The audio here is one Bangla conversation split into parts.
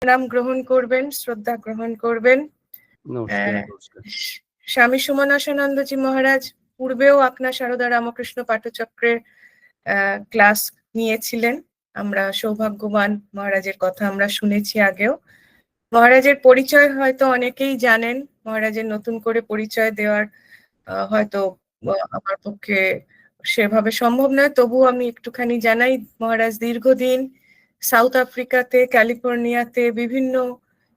নাম গ্রহণ করবেন, শ্রদ্ধা গ্রহণ করবেন। স্বামী সুমনাশানন্দজি মহারাজ পূর্বেও আপনার সারদা রামকৃষ্ণ পাঠচক্রের ক্লাস নিয়েছিলেন। আমরা সৌভাগ্যবান, মহারাজের কথা আমরা শুনেছি আগেও। মহারাজের পরিচয় হয়তো অনেকেই জানেন, মহারাজের নতুন করে পরিচয় দেওয়ার হয়তো আমার পক্ষে সেভাবে সম্ভব নয়, তবুও আমি একটুখানি জানাই। মহারাজ দীর্ঘদিন সাউথ আফ্রিকাতে, ক্যালিফোর্নিয়াতে বিভিন্ন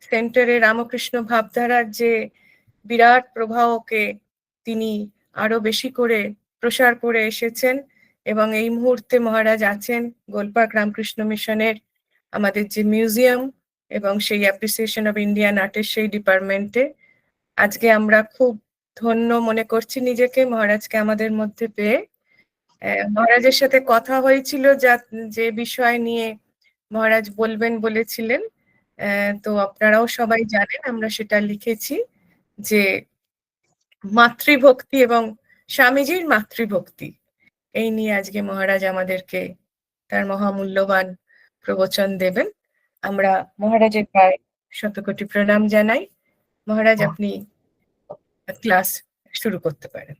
সেন্টারে রামকৃষ্ণ ভাবধারার যে বিরাট প্রবাহকে তিনি আরো বেশি করে প্রসার করে এসেছেন, এবং এই মুহূর্তে মহারাজ আছেন গোলপার্ক রামকৃষ্ণ মিশনের আমাদের যে মিউজিয়াম এবং সেই অ্যাপ্রিসিয়েশন অফ ইন্ডিয়ান আর্টের সেই ডিপার্টমেন্টে। আজকে আমরা খুব ধন্য মনে করছি নিজেকে মহারাজকে আমাদের মধ্যে পেয়ে। মহারাজের সাথে কথা হয়েছিল যে বিষয় নিয়ে মহারাজ বলবেন বলেছিলেন, তো আপনারাও সবাই জানেন, আমরা সেটা লিখেছি যে মাতৃভক্তি এবং স্বামীজির মাতৃভক্তি, এই নিয়ে আজকে মহারাজ আমাদেরকে তার মহামূল্যবান প্রবচন দেবেন। আমরা মহারাজের প্রায় শতকোটি প্রণাম জানাই। মহারাজ, আপনি ক্লাস শুরু করতে পারেন।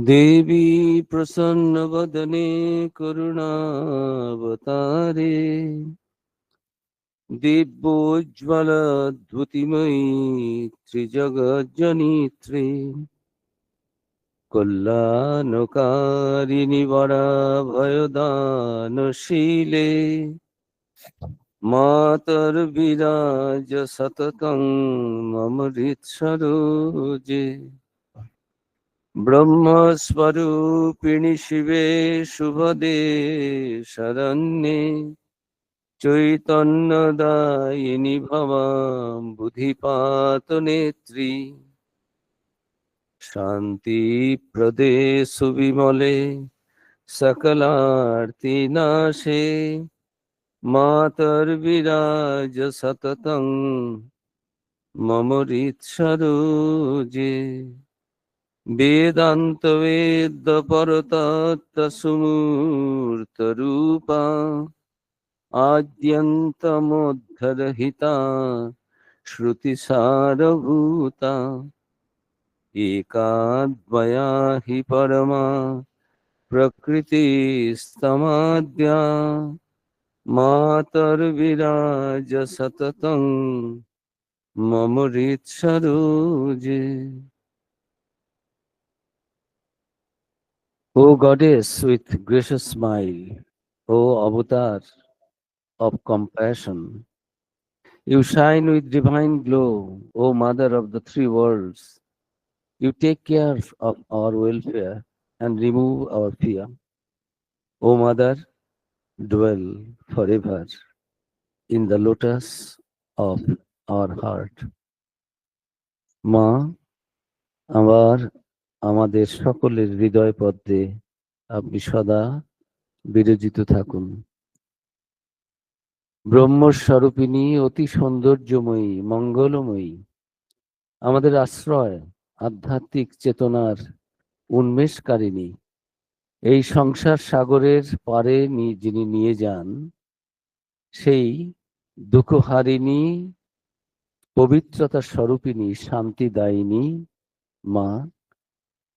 দেবী প্রসন্ন বদনে করুণাবতারে, দিব্যোজ্জ্বল দ্যুতিময়ী ত্রিজগজ্জনিত্রী, কল্যাণকারিণী বরা ভয়দানশীলে, মাতর বিরাজ সততং মম হৃৎসরোজে। ব্রহ্মস্বরূপিণী শিবে শুভদে শরণ্যে, চৈতন্যদায়িনী ভবাম বুদ্ধিপাত নেত্রী, শান্তি প্রদে সুবিমলে সকলার্তি নাশে, মাতর বিরাজ সততং মম হৃৎসরোজে। বেদান্ত বেদ পরতত্ত্ব সুমূর্ত রূপা, আদ্যন্তমোদ্ধরহিতা শ্রুতি সারভূতা, একাদ্বয়া হি পরমা প্রকৃতি স্তমাদ্যা, মাতর বিরাজ সততং মম হৃৎসরোজে। O Goddess with gracious smile, O Avatar of compassion, you shine with divine glow, O Mother of the three worlds. You take care of our welfare and remove our fear. O Mother, dwell forever in the lotus of our heart. মা, আমাদের সকলের হৃদয় পদ্মে আপনি সদা বিরাজিত থাকুন। ব্রহ্মস্বরূপিণী, অতি সৌন্দর্যময়ী, মঙ্গলময়ী, আমাদের আশ্রয়, আধ্যাত্মিক চেতনার উন্মেষকারিণী, এই সংসার সাগরের পারে যিনি নিয়ে যান, সেই দুঃখহারিণী, পবিত্রতা স্বরূপিণী, শান্তিদায়িনী মা,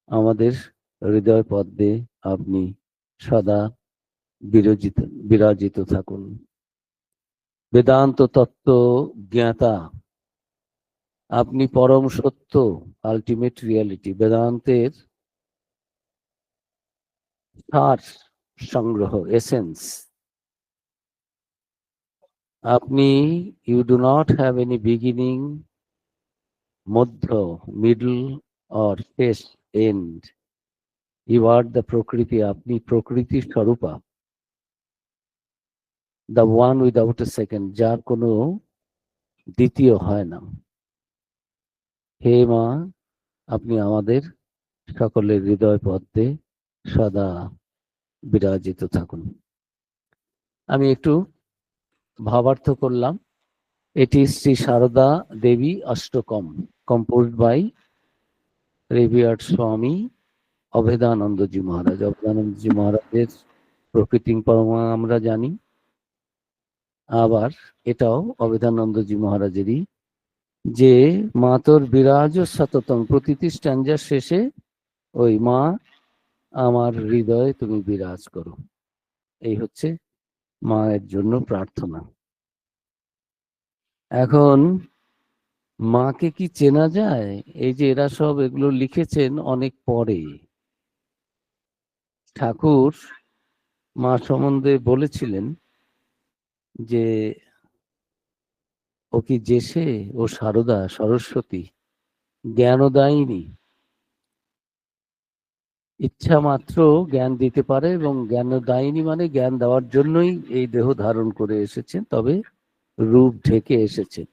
আমাদের হৃদয় পদ্মে আপনি সদা বিরাজিত থাকুন। বেদান্ত তত্ত্ব জ্ঞাতা, আপনি পরম সত্য, আলটিমেট রিয়ালিটি, বেদান্তের সার সংগ্রহ, এসেন্স। আপনি you do not have any beginning, মধ্য, মিডল অর শেষ, এন্ড। ইউ আর দ্য প্রকৃতি, আপনি প্রকৃতির স্বরূপা, the one without a second, যার কোনো দ্বিতীয় হয় না। হে মা, আপনি আমাদের সকলের হৃদয় পদ্মে সদা বিরাজিত থাকুন। আমি একটু ভাবার্থ করলাম। এটি Shri Sarada Devi অষ্টকম, composed by Revered Swami অভেদানন্দজি মহারাজ। অভেদানন্দজি মহারাজের প্রকৃতি পরমা আমরা জানি, আবার এটাও অভেদানন্দজি মহারাজেরই, যে মা তোর বিরাজ সততম, প্রতিটি স্ট্যাঞ্জার শেষে ওই মা আমার হৃদয়ে তুমি বিরাজ করো, এই হচ্ছে মায়ের জন্য প্রার্থনা। এখন মাকে কি চেনা যায়? এই যে এরা সব এগুলো লিখেছেন অনেক পরে। ঠাকুর মা সম্বন্ধে বলেছিলেন যে ও কি যেসে, ও সারদা সরস্বতী, জ্ঞানদায়িনী, ইচ্ছা মাত্র জ্ঞান দিতে পারে, এবং জ্ঞানদায়িনী মানে জ্ঞান দেওয়ার জন্যই এই দেহ ধারণ করে এসেছেন, তবে রূপ ঢেকে এসেছেন।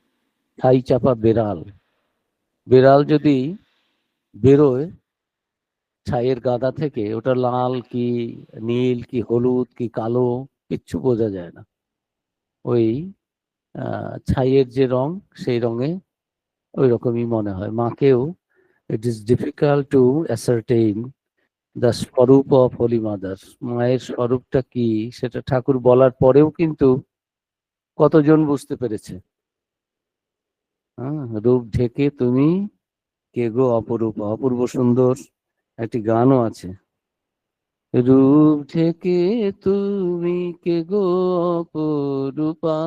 ছাই চাপা বেড়াল, বেড়াল যদি বেরোয় ছাইয়ের গাদা থেকে, ওটা লাল কি নীল কি হলুদ কি কালো কিচ্ছু বোঝা যায় না। ওই ছাইয়ের যে রং সেই রঙে ওই রকমই মনে হয়। মাকেও it is difficult to ascertain the স্বরূপ অফ হোলি মাদার। মায়ের স্বরূপটা কি সেটা ঠাকুর বলার পরেও কিন্তু কতজন বুঝতে পেরেছে? রূপ ঢেকে তুমি কে গো অপরূপা, অপূর্ব সুন্দর একটি গানও আছে। রূপ ঢেকে তুমি কে গো অপরূপা,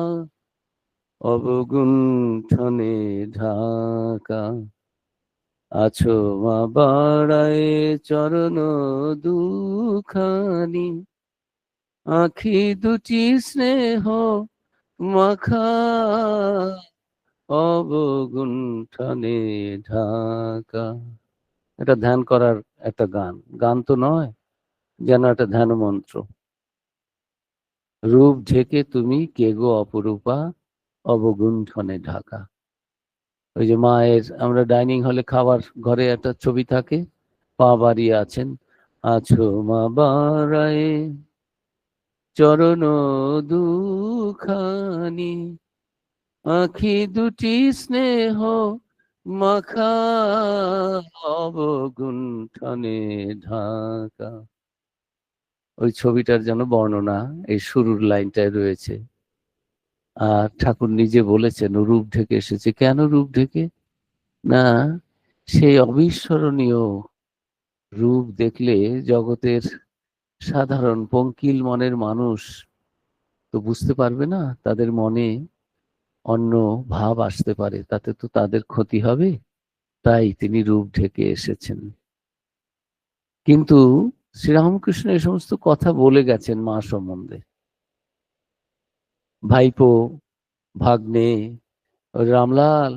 অবগুণ্ঠনে ঢাকা, আছো মা বাড়ায় চরণ দুখানি, আখি দুটি স্নেহ মাখা, অবগুণ্ঠনে ঢাকা। এটা ধ্যান করার একটা গান, গান তো নয়, যেন একটা ধ্যান মন্ত্র। রূপ ঢেকে তুমি কে গো অপরূপা, অবগুণ্ঠনে ঢাকা। ওই যে মায়ের, আমরা ডাইনিং হলে খাবার ঘরে একটা ছবি থাকে, পা বাড়িয়ে আছেন, আছো মা বাড়ায় চরণ দুখানি, আখি দুটি স্নেহ মাখা, অবগুণ্ঠনে ঢাকা। ওই ছবিটার যেন বর্ণনা এই শুরুর লাইনটায় রয়েছে। আর ঠাকুর নিজে বলেছেন রূপ ঢেকে এসেছে। কেন রূপ ঢেকে? না, সেই অবিস্মরণীয় রূপ দেখলে জগতের সাধারণ পঙ্কিল মনের মানুষ তো বুঝতে পারবে না, তাদের মনে অন্য ভাব আসতে পারে, তাতে তো তাদের ক্ষতি হবে। তাই তিনি রূপ ঢেকে এসেছেন। কিন্তু শ্রীরামকৃষ্ণ এই সমস্ত কথা বলে গেছেন মা সম্বন্ধে। ভাইপো, ভাগ্নে, রামলাল,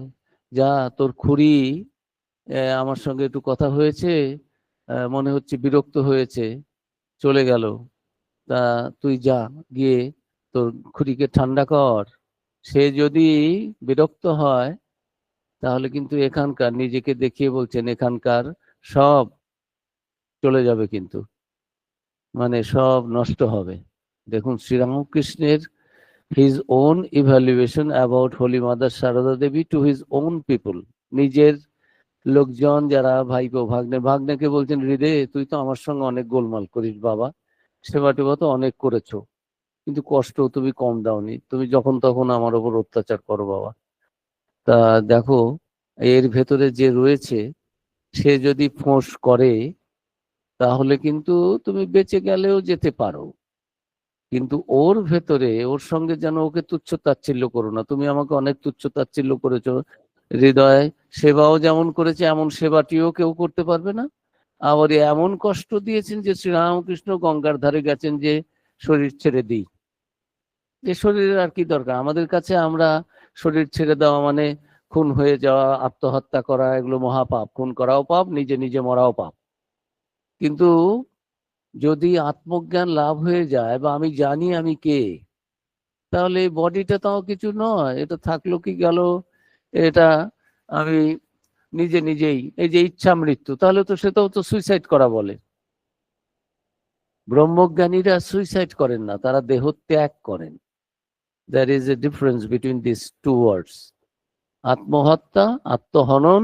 যা তোর খুড়ি আমার সঙ্গে একটু কথা হয়েছে, মনে হচ্ছে বিরক্ত হয়েছে, চলে গেল। তা তুই যা, গিয়ে তোর খুড়িকে ঠান্ডা কর। সে যদি বিরক্ত হয় তাহলে কিন্তু এখানকার, নিজেকে দেখিয়ে বলছেন, এখানকার সব চলে যাবে, কিন্তু মানে সব নষ্ট হবে। দেখুন শ্রীরামকৃষ্ণের his own evaluation about Holy Mother Sarada Devi to his own people, নিজের লোকজন যারা ভাইপো ভাগ্নে, ভাগ্নেকে বলছেন, হৃদয়ে তুই তো আমার সঙ্গে অনেক গোলমাল করিস বাবা, সেবা টেবা তো অনেক করেছো, কিন্তু কষ্ট তুমি কম দাওনি, তুমি যখন তখন আমার ওপর অত্যাচার করো বাবা। তা দেখো এর ভেতরে যে রয়েছে, সে যদি ফোঁস করে তাহলে কিন্তু তুমি বেঁচে গেলেও যেতে পারো, কিন্তু ওর ভেতরে, ওর সঙ্গে যেন ওকে তুচ্ছ তাচ্ছিল্য করো না। তুমি আমাকে অনেক তুচ্ছ তাচ্ছিল্য করেছো, হৃদয় সেবাও যেমন করেছে এমন সেবাটিও কেউ করতে পারবে না। আবার এমন কষ্ট দিয়েছেন যে শ্রীরামকৃষ্ণ গঙ্গার ধারে গেছেন যে শরীর ছেড়ে দিই, যে শরীরের আর কি দরকার আমাদের কাছে। আমরা শরীর ছেড়ে দেওয়া মানে খুন হয়ে যাওয়া, আত্মহত্যা করা, এগুলো মহাপাপ। খুন করাও পাপ, নিজে নিজে মরাও পাপ। কিন্তু যদি আত্মজ্ঞান লাভ হয়ে যায়, বা আমি জানি আমি কে, তাহলে এই বডিটা তাও কিছু নয়, এটা থাকলো কি গেল, এটা আমি নিজে নিজেই, এই যে ইচ্ছা মৃত্যু, তাহলে তো সেটাও তো সুইসাইড করা বলে। ব্রহ্মজ্ঞানীরা সুইসাইড করেন না, তারা দেহ ত্যাগ করেন। There is a difference between these two words. আত্মহত্যা, আত্মহনন,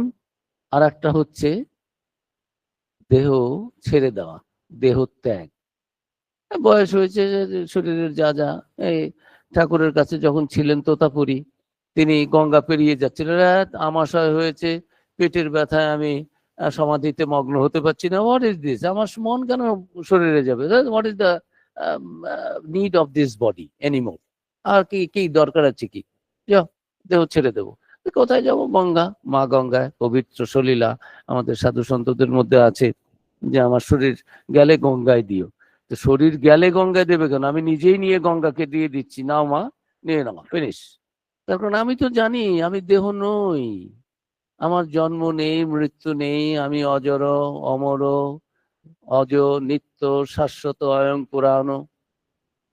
আর একটা হচ্ছে দেহ ছেড়ে দেওয়া, দেহ ত্যাগ। বয়স হয়েছে, শরীরের যা যা, এই ঠাকুরের কাছে যখন ছিলেন তোতাপুরি, তিনি গঙ্গা পেরিয়ে যাচ্ছিলেন, আমাশয় হয়েছে, পেটের ব্যথায় আমি সমাধিতে মগ্ন হতে পারছি না, হোয়াট ইজ দিস, আমার মন কেন শরীরে যাবে, what is the need of this body anymore, আর কি কি দরকার আছে, কি যাও দেহ ছেড়ে দেবো। কোথায় যাব? গঙ্গা, মা গঙ্গায়, পবিত্র সলীলা আমাদের সাধু সন্তদের মধ্যে আছে যে আমার শরীর গেলে গঙ্গায় দিও। তো শরীর গেলে গঙ্গায় দেবে কেন? আমি নিজেই নিয়ে গঙ্গাকে দিয়ে দিচ্ছি, নাও মা, নিয়ে নাও, ফিনিশ। তার কারণ আমি তো জানি আমি দেহ নই, আমার জন্ম নেই, মৃত্যু নেই, আমি অজর, অমর, অজ, নিত্য, শাশ্বত, অয়ং পুরাণ।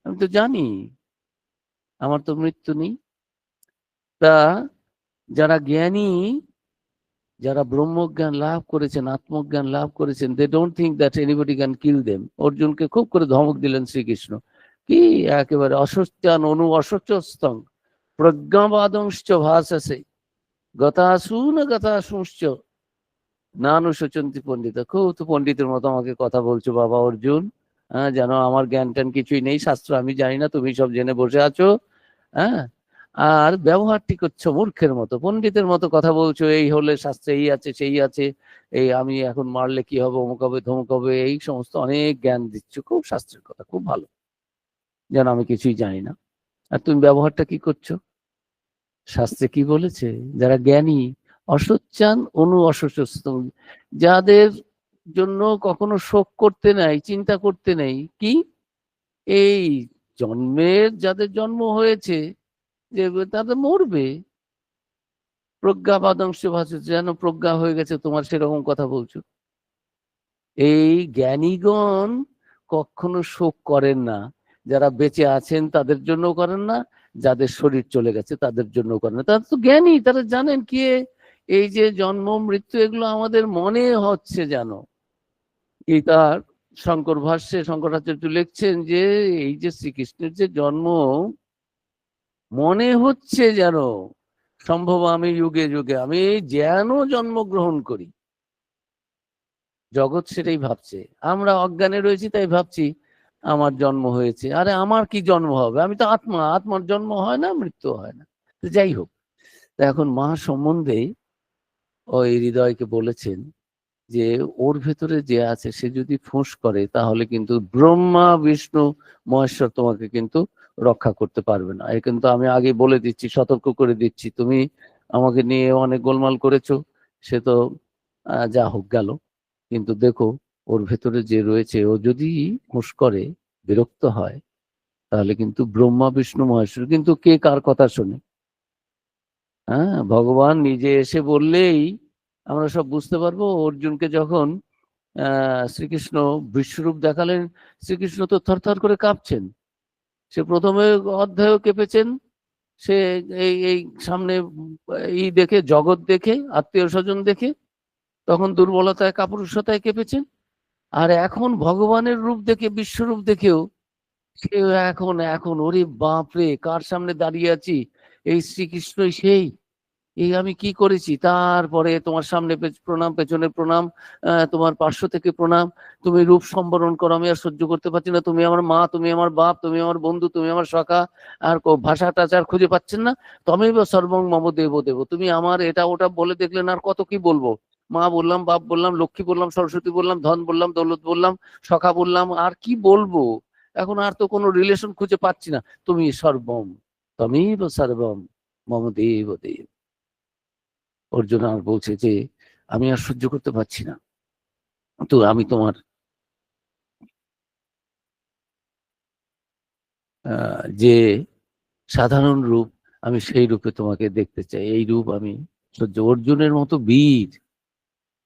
আমি তো জানি আমার তো মৃত্যু নেই। তা যারা জ্ঞানী, যারা ব্রহ্মজ্ঞান লাভ করেছেন, আত্মজ্ঞান লাভ করেছেন, they don't think that anybody can kill them. অর্জুনকে খুব করে ধমক দিলেন শ্রীকৃষ্ণ, কি একেবারে অসত্যান অনু অসত্যস্তং প্রজ্ঞাবাদংশ্চ ভাসসে গতাসুন গতাসুশ্চ নানুশোচন্তি পণ্ডিত। খুব তো পণ্ডিতের মতো আমাকে কথা বলছো বাবা অর্জুন, হ্যাঁ, যেন আমার জ্ঞান ট্যান কিছুই নেই, শাস্ত্র আমি জানি না, তুমি সব জেনে বসে আছো, হ্যাঁ, আর ব্যবহারটি করছো মূর্খের মতো, পণ্ডিতের মতো কথা বলছো, এই হলে শাস্ত্রে এই আছে সেই আছে, এই আমি এখন মারলে কি হবে, অমুক হবে ধমুক হবে, এই সমস্ত অনেক জ্ঞান দিচ্ছ, খুব শাস্ত্রের কথা, খুব ভালো, যেন আমি কিছুই জানি না। আর তুমি ব্যবহারটা কি করছো? শাস্ত্রে কি বলেছে? যারা জ্ঞানী, অসচ্চান অনু অসস্ত, যাদের জন্য কখনো শোক করতে নাই, চিন্তা করতে নেই, কি এই জন্মের, যাদের জন্ম হয়েছে যে তাদের মরবে, প্রজ্ঞাবাদংশ ভাষা, যেন প্রজ্ঞা হয়ে গেছে তোমার, সেরকম কথা বলছো। এই জ্ঞানীগণ কখনো শোক করেন না, যারা বেঁচে আছেন তাদের জন্য করেন না, যাদের শরীর চলে গেছে তাদের জন্য করেন না। তারা তো জ্ঞানী, তারা জানেন কি এই যে জন্ম মৃত্যু এগুলো আমাদের মনে হচ্ছে যেন। গীতার শঙ্কর ভাষ্যে শঙ্করাচার্য লিখছেন যে এই যে শ্রীকৃষ্ণের যে জন্ম, মনে হচ্ছে যেন সম্ভব আমি যুগে যুগে আমি যেন জন্মগ্রহণ করি। জগৎ সেটাই ভাবছে, আমরা অজ্ঞানে রয়েছি তাই ভাবছি আমার জন্ম হয়েছে। আরে আমার কি জন্ম হবে? আমি তো আত্মা, আত্মার জন্ম হয় না, মৃত্যু হয় না। তো যাই হোক, তা এখন মা সম্বন্ধে ওই হৃদয়কে বলেছেন যে ওর ভেতরে যে আছে সে যদি ফুঁস করে তাহলে কিন্তু ব্রহ্মা বিষ্ণু মহেশ্বর তোমাকে কিন্তু রক্ষা করতে পারবে না। এ কিন্তু আমি আগে বলে দিচ্ছি, সতর্ক করে দিচ্ছি। তুমি আমাকে নিয়ে অনেক গোলমাল করেছো, সে তো যা হোক গেল, কিন্তু দেখো ওর ভেতরে যে রয়েছে, ও যদি ফুঁস করে, বিরক্ত হয়, তাহলে কিন্তু ব্রহ্মা বিষ্ণু মহেশ্বর কিন্তু কে কার কথা শোনে? হ্যাঁ, ভগবান নিজে এসে বললেই আমরা সব বুঝতে পারবো। অর্জুনকে যখন শ্রীকৃষ্ণ বিশ্বরূপ দেখালেন, শ্রীকৃষ্ণ তো থরথর করে কাঁপছেন। সে প্রথমে অধ্যায়ও কেঁপেছেন, সে এই এই সামনে এই দেখে, জগৎ দেখে, আত্মীয় স্বজন দেখে, তখন দুর্বলতায় কাপুরুষতায় কেঁপেছেন। আর এখন ভগবানের রূপ দেখে, বিশ্বরূপ দেখেও সে এখন এখন ওরে বাপরে, কার সামনে দাঁড়িয়ে আছি, এই শ্রীকৃষ্ণই সেই, এই আমি কি করেছি, তারপরে তোমার সামনে প্রণাম, পেছনে প্রণাম, তোমার পার্শ্ব থেকে প্রণাম, তুমি রূপ সম্বরণ করো, আমি আর সহ্য করতে পারছি না, তুমি আমার মা, তুমি আমার বাপ, তুমি আমার বন্ধু, তুমি আমার সখা, আর ভাষা টাচার খুঁজে পাচ্ছেন না, তমেব সর্বং মম দেব দেব, তুমি আমার এটা ওটা বলে দেখলেন, আর কত কি বলবো, মা বললাম, বাপ বললাম, লক্ষ্মী বললাম, সরস্বতী বললাম, ধন বললাম, দৌলত বললাম, সখা বললাম, আর কি বলবো, এখন আর তো কোনো রিলেশন খুঁজে পাচ্ছি না, তুমি সর্বম, তমেব সর্বম মম দেব দেব। অর্জুন আর বলছে যে আমি আর সহ্য করতে পারছি না, তো আমি তোমার যে সাধারণ রূপ, আমি সেই রূপে তোমাকে দেখতে চাই, এই রূপ আমি সহ্য। অর্জুনের মতো বীর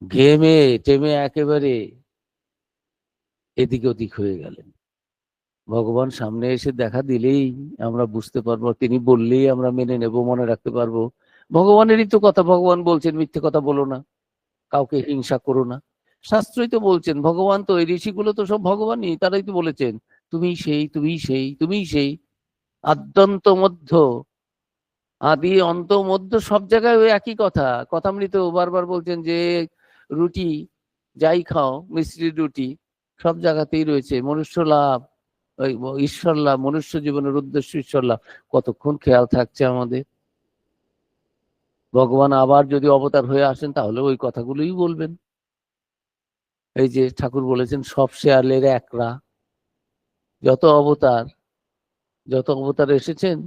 ঘেমে টেমে একেবারে এদিক ওদিক হয়ে গেলেন। ভগবান সামনে এসে দেখা দিলেই আমরা বুঝতে পারবো, তিনি বললেই আমরা মেনে নেব, মনে রাখতে পারবো। ভগবানেরই তো কথা, ভগবান বলছেন মিথ্যে কথা বলো না, কাউকে হিংসা করো না, শাস্ত্রই তো বলছেন। ভগবান তো, এই ঋষিগুলো তো সব ভগবানই, তারাই তো বলেছেন তুমি সেই, তুমি সেই, তুমি সেই, আদ্যন্ত মধ্য, আদি অন্ত মধ্য, সব জায়গায় ওই একই কথা। কথামৃত বারবার বলছেন যে রুটি যাই খাও, মিষ্টি রুটি, সব জায়গাতেই রয়েছে মনুষ্য লাভ, ওই ঈশ্বর লাভ, মনুষ্য জীবনের উদ্দেশ্য ঈশ্বর লাভ। কতক্ষণ খেয়াল থাকছে আমাদের? ভগবান আবার যদি অবতার হয়ে আসেন তাহলে ওই কথাগুলোই বলবেন। এই যে ঠাকুর বলেছেন সব শেয়ালের একরা। যত অবতার এসেছেন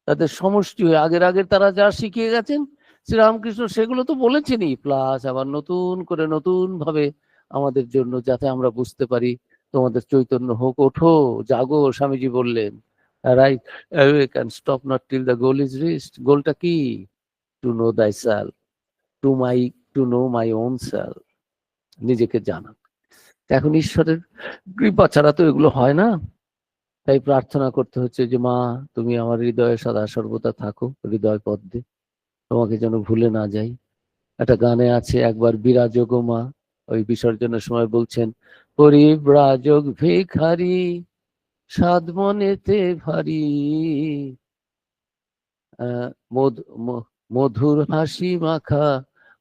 তাদের সমষ্টি হয়ে আগের তারা যা শিখিয়ে গেছেন শ্রীরামকৃষ্ণ সেগুলো তো বলেছেনই, প্লাস আবার নতুন করে নতুন ভাবে আমাদের জন্য, যাতে আমরা বুঝতে পারি তোমাদের চৈতন্য হোক, ওঠো জাগো, স্বামীজি বললেন। Right, awake and stop not till the goal is reached. গোলটা কি? টু নো দাই self, to know my own self, নিজেকে জানা। এখন ঈশ্বরের কৃপা ছাড়া তো এগুলো হয় না। তাই প্রার্থনা করতে হচ্ছে যে মা তুমি আমার হৃদয়ে সদা সর্বদা থাকো, হৃদয় পদ্মে, তোমাকে যেন ভুলে না যাই। একটা গানে আছে, একবার বিরাজ গো মা, ওই বিসর্জনের সময় বলছেন, পরিব্রাজক ভিখারি সাধ মনেতে ভারী, মধুর হাসি মাখা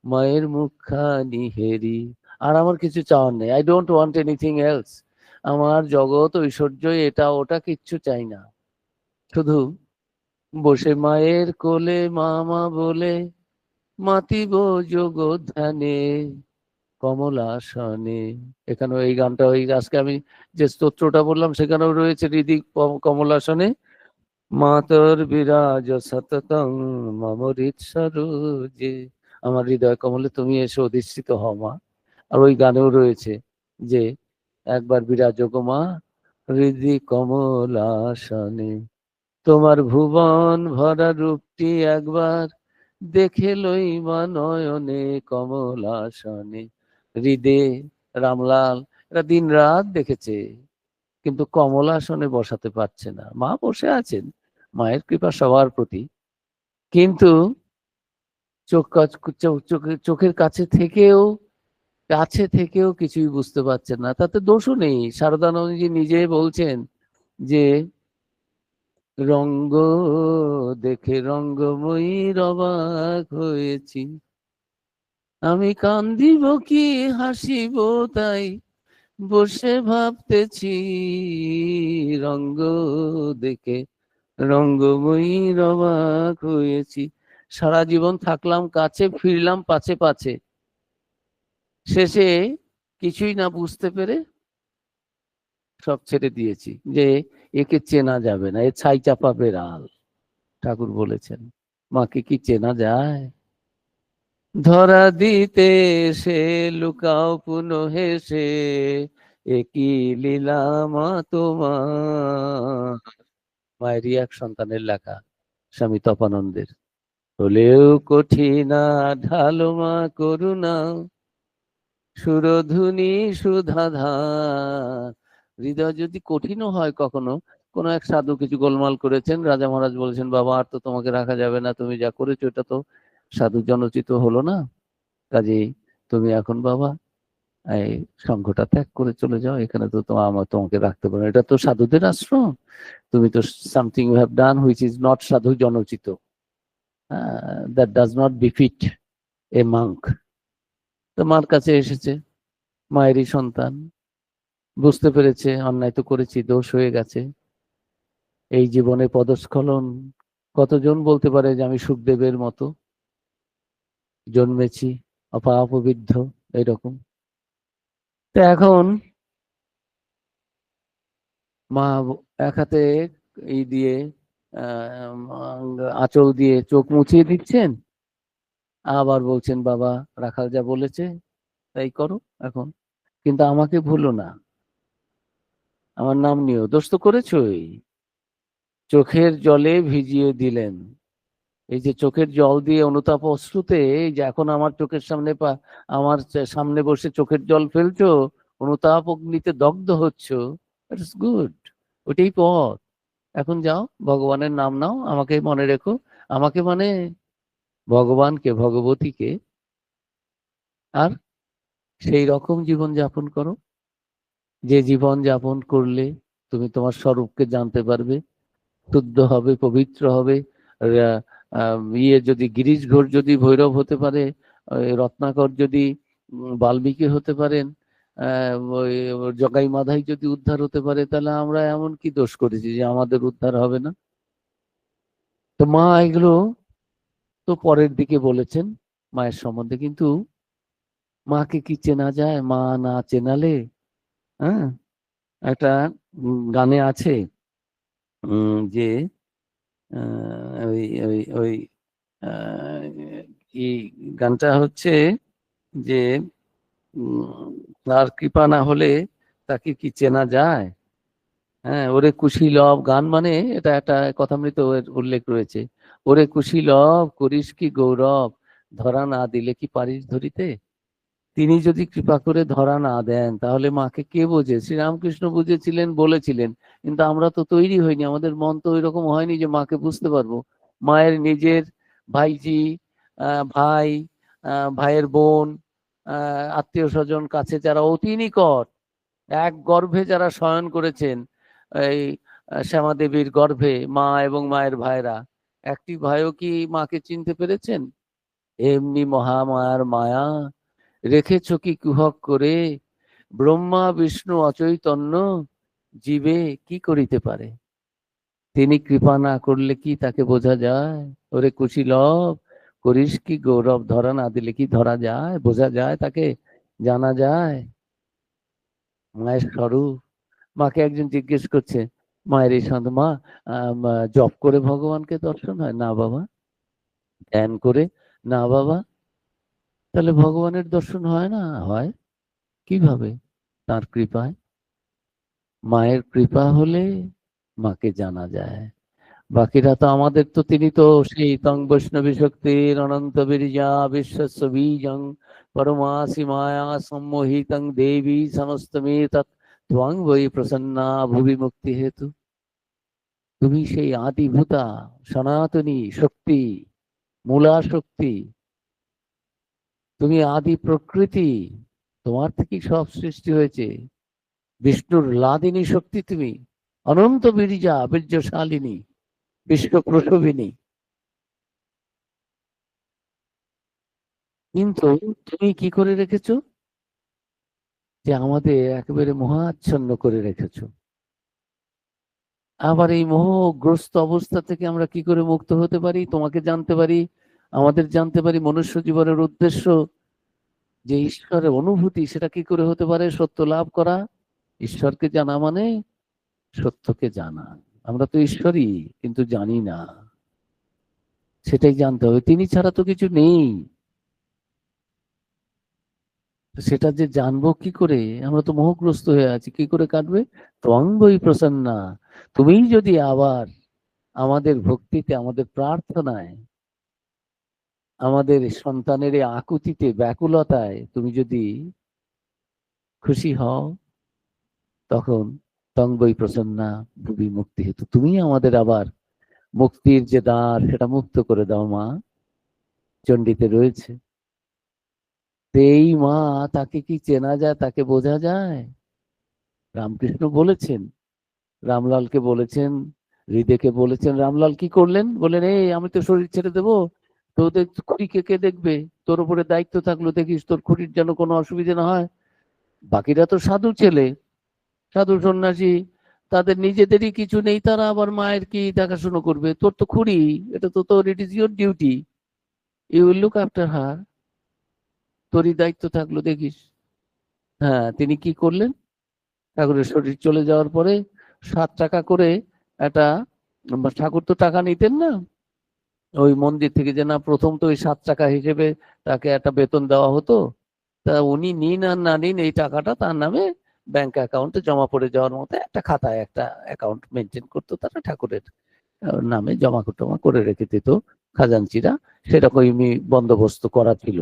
মায়ের মুখখানি হেরি। আর আমার কিছু চাওয়ার নেই, I don't want anything else. আমার জগৎ ঐশ্বর্য এটা ওটা কিচ্ছু চাই না, শুধু বসে মায়ের কোলে মামা বলে মাতিব যোগ ধ্যানে কমলাসনে। এখানেও এই গানটা, ওই আজকে আমি যে স্তোত্রটা বললাম সেখানেও রয়েছে, হৃদি কমলাসনে মাতর বিরাজ সততং মম হৃৎসরোজে, আমার হৃদয় কমলে তুমি এসে অধিষ্ঠিত হও মা। আর ওই গানেও রয়েছে যে একবার বিরাজ গো মা হৃদি কমলাসনে, তোমার ভুবন ভরা রূপটি একবার দেখে লইবা নয়নে কমলাসনে। হৃদে রামলাল এরা দিন রাত দেখেছে, কিন্তু কমলাসনে বসাতে পারছে না। মা বসে আছেন, মায়ের কৃপা সবার প্রতি, কিন্তু চোখের কাছে থেকেও কিছুই বুঝতে পারছেন না। তাতে দোষও নেই, শারদানন্দজি নিজে বলছেন যে রঙ্গ দেখে রঙ্গময়ীর অবাক হয়েছি, আমি কান্দিব কি হাসিব তাই বসে ভাবতেছি, রঙ্গ দেখে রঙ্গময়ীর অবাক হয়েছি। সারা জীবন থাকলাম কাছে, ফিরলাম পাছে পাছে, শেষে কিছুই না বুঝতে পেরে সব ছেড়ে দিয়েছি, যে একে চেনা যাবে না, এ ছাই চাপা বেড়াল। ঠাকুর বলেছেন মাকে কি চেনা যায়? ধরা দিতে সে লুকাও পুনঃ হেসে, একই লীলা মা তোমার। মায়েরই এক সন্তানের লেখা, স্বামী তপানন্দের। হলেও কঠিনা ঢালো মা করুণা, সুরধুনি সুধাধার। হৃদয় যদি কঠিনও হয় কখনো, কোনো এক সাধু কিছু গোলমাল করেছেন, রাজা মহারাজ বলেছেন বাবা আর তো তোমাকে রাখা যাবে না, তুমি যা করেছো এটা তো সাধু জনচিত হলো না, কাজেই তুমি এখন বাবা এই সংঘটা ত্যাগ করে চলে যাও, এখানে তো তোমাকে রাখতে পারো, এটা তো সাধুদের আশ্রম, তুমি তো something you have done which is not সাধু জনচিত, that does not befit a monk. তো মার কাছে এসেছে, মায়েরই সন্তান, বুঝতে পেরেছে অন্যায় তো করেছি, দোষ হয়ে গেছে, এই জীবনে পদস্খলন। কতজন বলতে পারে যে আমি সুখদেবের মতো জন্মেছি অপাপবিদ্ধ, এইরকম। তো এখন মা এক হাতে এই দিয়ে আঁচল দিয়ে চোখ মুছিয়ে দিচ্ছেন, আবার বলছেন বাবা রাখাল যা বলেছে তাই করো এখন, কিন্তু আমাকে ভুলো না, আমার নাম নিও, দোষ তো করেছই। চোখের জলে ভিজিয়ে দিলেন, এই যে চোখের জল দিয়ে অনুতাপ অশ্রুতে, এই যে এখন আমার চোখের সামনে আমার সামনে বসে চোখের জল ফেলছো, অনুতাপ অগ্নিতে দগ্ধ হচ্ছ, ইটস গুড, ওটাই পথ। এখন যাও ভগবানের নাম নাও, আমাকে মনে রেখো, আমাকে মানে ভগবানকে ভগবতীকে, আর সেই রকম জীবন যাপন করো যে জীবন যাপন করলে তুমি তোমার স্বরূপকে জানতে পারবে, শুদ্ধ হবে, পবিত্র হবে। যদি গিরিশ ঘোষ যদি ভৈরব হতে পারে, রত্নাকর যদি বাল্মীকি হতে পারেন, ওই জগাই মাধাই যদি উদ্ধার হতে পারে, তাহলে আমরা এমন কি দোষ করেছি যে আমাদের উদ্ধার হবে না? তো মা এগুলো তো পরের দিকে বলেছেন মায়ের সম্বন্ধে, কিন্তু মাকে কি চেনা যায়? মা না চেনালে, হ্যাঁ, একটা গানে আছে যে ওই ওই ওই কি গানটা হচ্ছে যে তার কৃপা না হলে তাকে কি চেনা যায়? হ্যাঁ, ওরে কুশী লব গান, মানে এটা একটা কথামৃত উল্লেখ রয়েছে। ওরে কুশী লব করিস কি গৌরব, ধরা না দিলে কি পারিস ধরিতে। তিনি যদি কৃপা করে ধরা না দেন, তাহলে মাকে কে বোঝে? শ্রীরামকৃষ্ণ বুঝেছিলেন, বলেছিলেন, কিন্তু আমরা তো তৈরি হইনি, আমাদের মন তো ওইরকম হয়নি যে মাকে বুঝতে পারবো। মায়ের নিজের ভাইজি, ভাই, ভাইয়ের বোন, আত্মীয় স্বজন, কাছে যারা অতি নিকট, এক গর্ভে যারা শয়ন করেছেন, এই শ্যামা দেবীর গর্ভে মা এবং মায়ের ভাইরা, একটি ভাইও কি মাকে চিনতে পেরেছেন? এমনি মহামায়ার মায়া রেখেছ কি কুহক করে, ব্রহ্মা বিষ্ণু অচৈতন্য জীবে কি করিতে পারে। তিনি কৃপা না করলে কি তাকে বোঝা যায়? ওরে কুশীলব করিস কি গৌরব, ধরা না দিলে কি ধরা যায়, বোঝা যায়, তাকে জানা যায়? মায়ের স্বরূপ। মাকে একজন জিজ্ঞেস করছে, মায়ের এই সন্তান, মা জপ করে ভগবানকে দর্শন হয়? না বাবা। ধ্যান করে? না বাবা। তাহলে ভগবানের দর্শন হয় না? হয়। কিভাবে? তার কৃপায়। মায়ের কৃপা হলে মাকে জানা যায়। বাকিরা তো আমাদের তো, তিনি তো সেই তং বৈষ্ণবী শক্তির অনন্ত বীর্যা বিশ্বস্য বীজং পরমাসি মায়া সম্মোহিতং দেবী সমস্তমে তৎ ত্বং বৈ প্রসন্না ভুবি মুক্তি হেতু। তুমি সেই আদিভূতা সনাতনী শক্তি, মূলা শক্তি, তুমি আদি প্রকৃতি, তোমার থেকেই সব সৃষ্টি হয়েছে। বিষ্ণুর লাদিনী শক্তি তুমি, অনন্ত বীর্যা বীর্যশালিনী, বিশ্ব প্রসবিনী। কিন্তু তুমি কি করে রেখেছো? যে আমাদের একেবারে মোহাচ্ছন্ন করে রেখেছো। আবার এই মোহগ্রস্ত অবস্থা থেকে আমরা কি করে মুক্ত হতে পারি? তোমাকে জানতে পারি, আমাদের জানতে পারি মনুষ্য জীবনের উদ্দেশ্য যে ঈশ্বরের অনুভূতি, সেটা কি করে হতে পারে? সত্য লাভ করা। ঈশ্বরকে জানা মানে সত্যকে জানা। আমরা তো ঈশ্বরই, কিন্তু জানি না, সেটাই জানতে হবে। তিনি ছাড়া তো কিছু নেই। সেটা যে জানবো কি করে? আমরা তো মোহগ্রস্ত হয়ে আছি, কি করে কাটবে? ত্বং বৈ প্রসন্না, তুমি যদি আবার আমাদের ভক্তিতে, আমাদের প্রার্থনায়, আমাদের সন্তানের এই আকুতিতে, ব্যাকুলতায় তুমি যদি খুশি হও, তখন তং বৈ প্রসন্না ভুবি মুক্তি হেতু, তুমি আমাদের আবার মুক্তির যে দ্বার, সেটা মুক্ত করে দাও মা। চণ্ডীতে রয়েছে। এই মা, তাকে কি চেনা যায়? তাকে বোঝা যায়? রামকৃষ্ণ বলেছেন, রামলালকে বলেছেন, হৃদয়কে বলেছেন। রামলাল কি করলেন? বললেন, এই আমি তো শরীর ছেড়ে দেবো, তোদের খুঁড়িকে কে দেখবে? তোর উপরে দায়িত্ব থাকলো, দেখিস তোর খুঁড়ির যেন কোনো অসুবিধা না হয়। বাকিরা তো সাধু ছেলে, সাধু সন্ন্যাসী, তাদের নিজেদেরই কিছু নেই, তারা আবার মায়ের কি দেখাশুনো করবে? তোর তো খুঁড়ি, এটা তো তোর, it is your duty, you will look after her, তোরই দায়িত্ব থাকলো, দেখিস। হ্যাঁ, তিনি কি করলেন? ঠাকুরের শরীর চলে যাওয়ার পরে 7 টাকা করে একটা, ঠাকুর তো টাকা নিতেন না ওই মন্দির থেকে, যে না, প্রথম তো ওই 7 টাকা হিসেবে তাকে একটা বেতন দেওয়া হতো। তা উনি নিন আর না নিন, এই টাকাটা তার নামে ব্যাংক অ্যাকাউন্টে জমা পড়ে যাওয়ার মতো একটা খাতায় একটা অ্যাকাউন্ট মেনটেন করতো, তারা ঠাকুরের নামে জমা টমা করে রেখে দিত খাজাঞ্চিরা। সেরকমই বন্দোবস্ত করা ছিল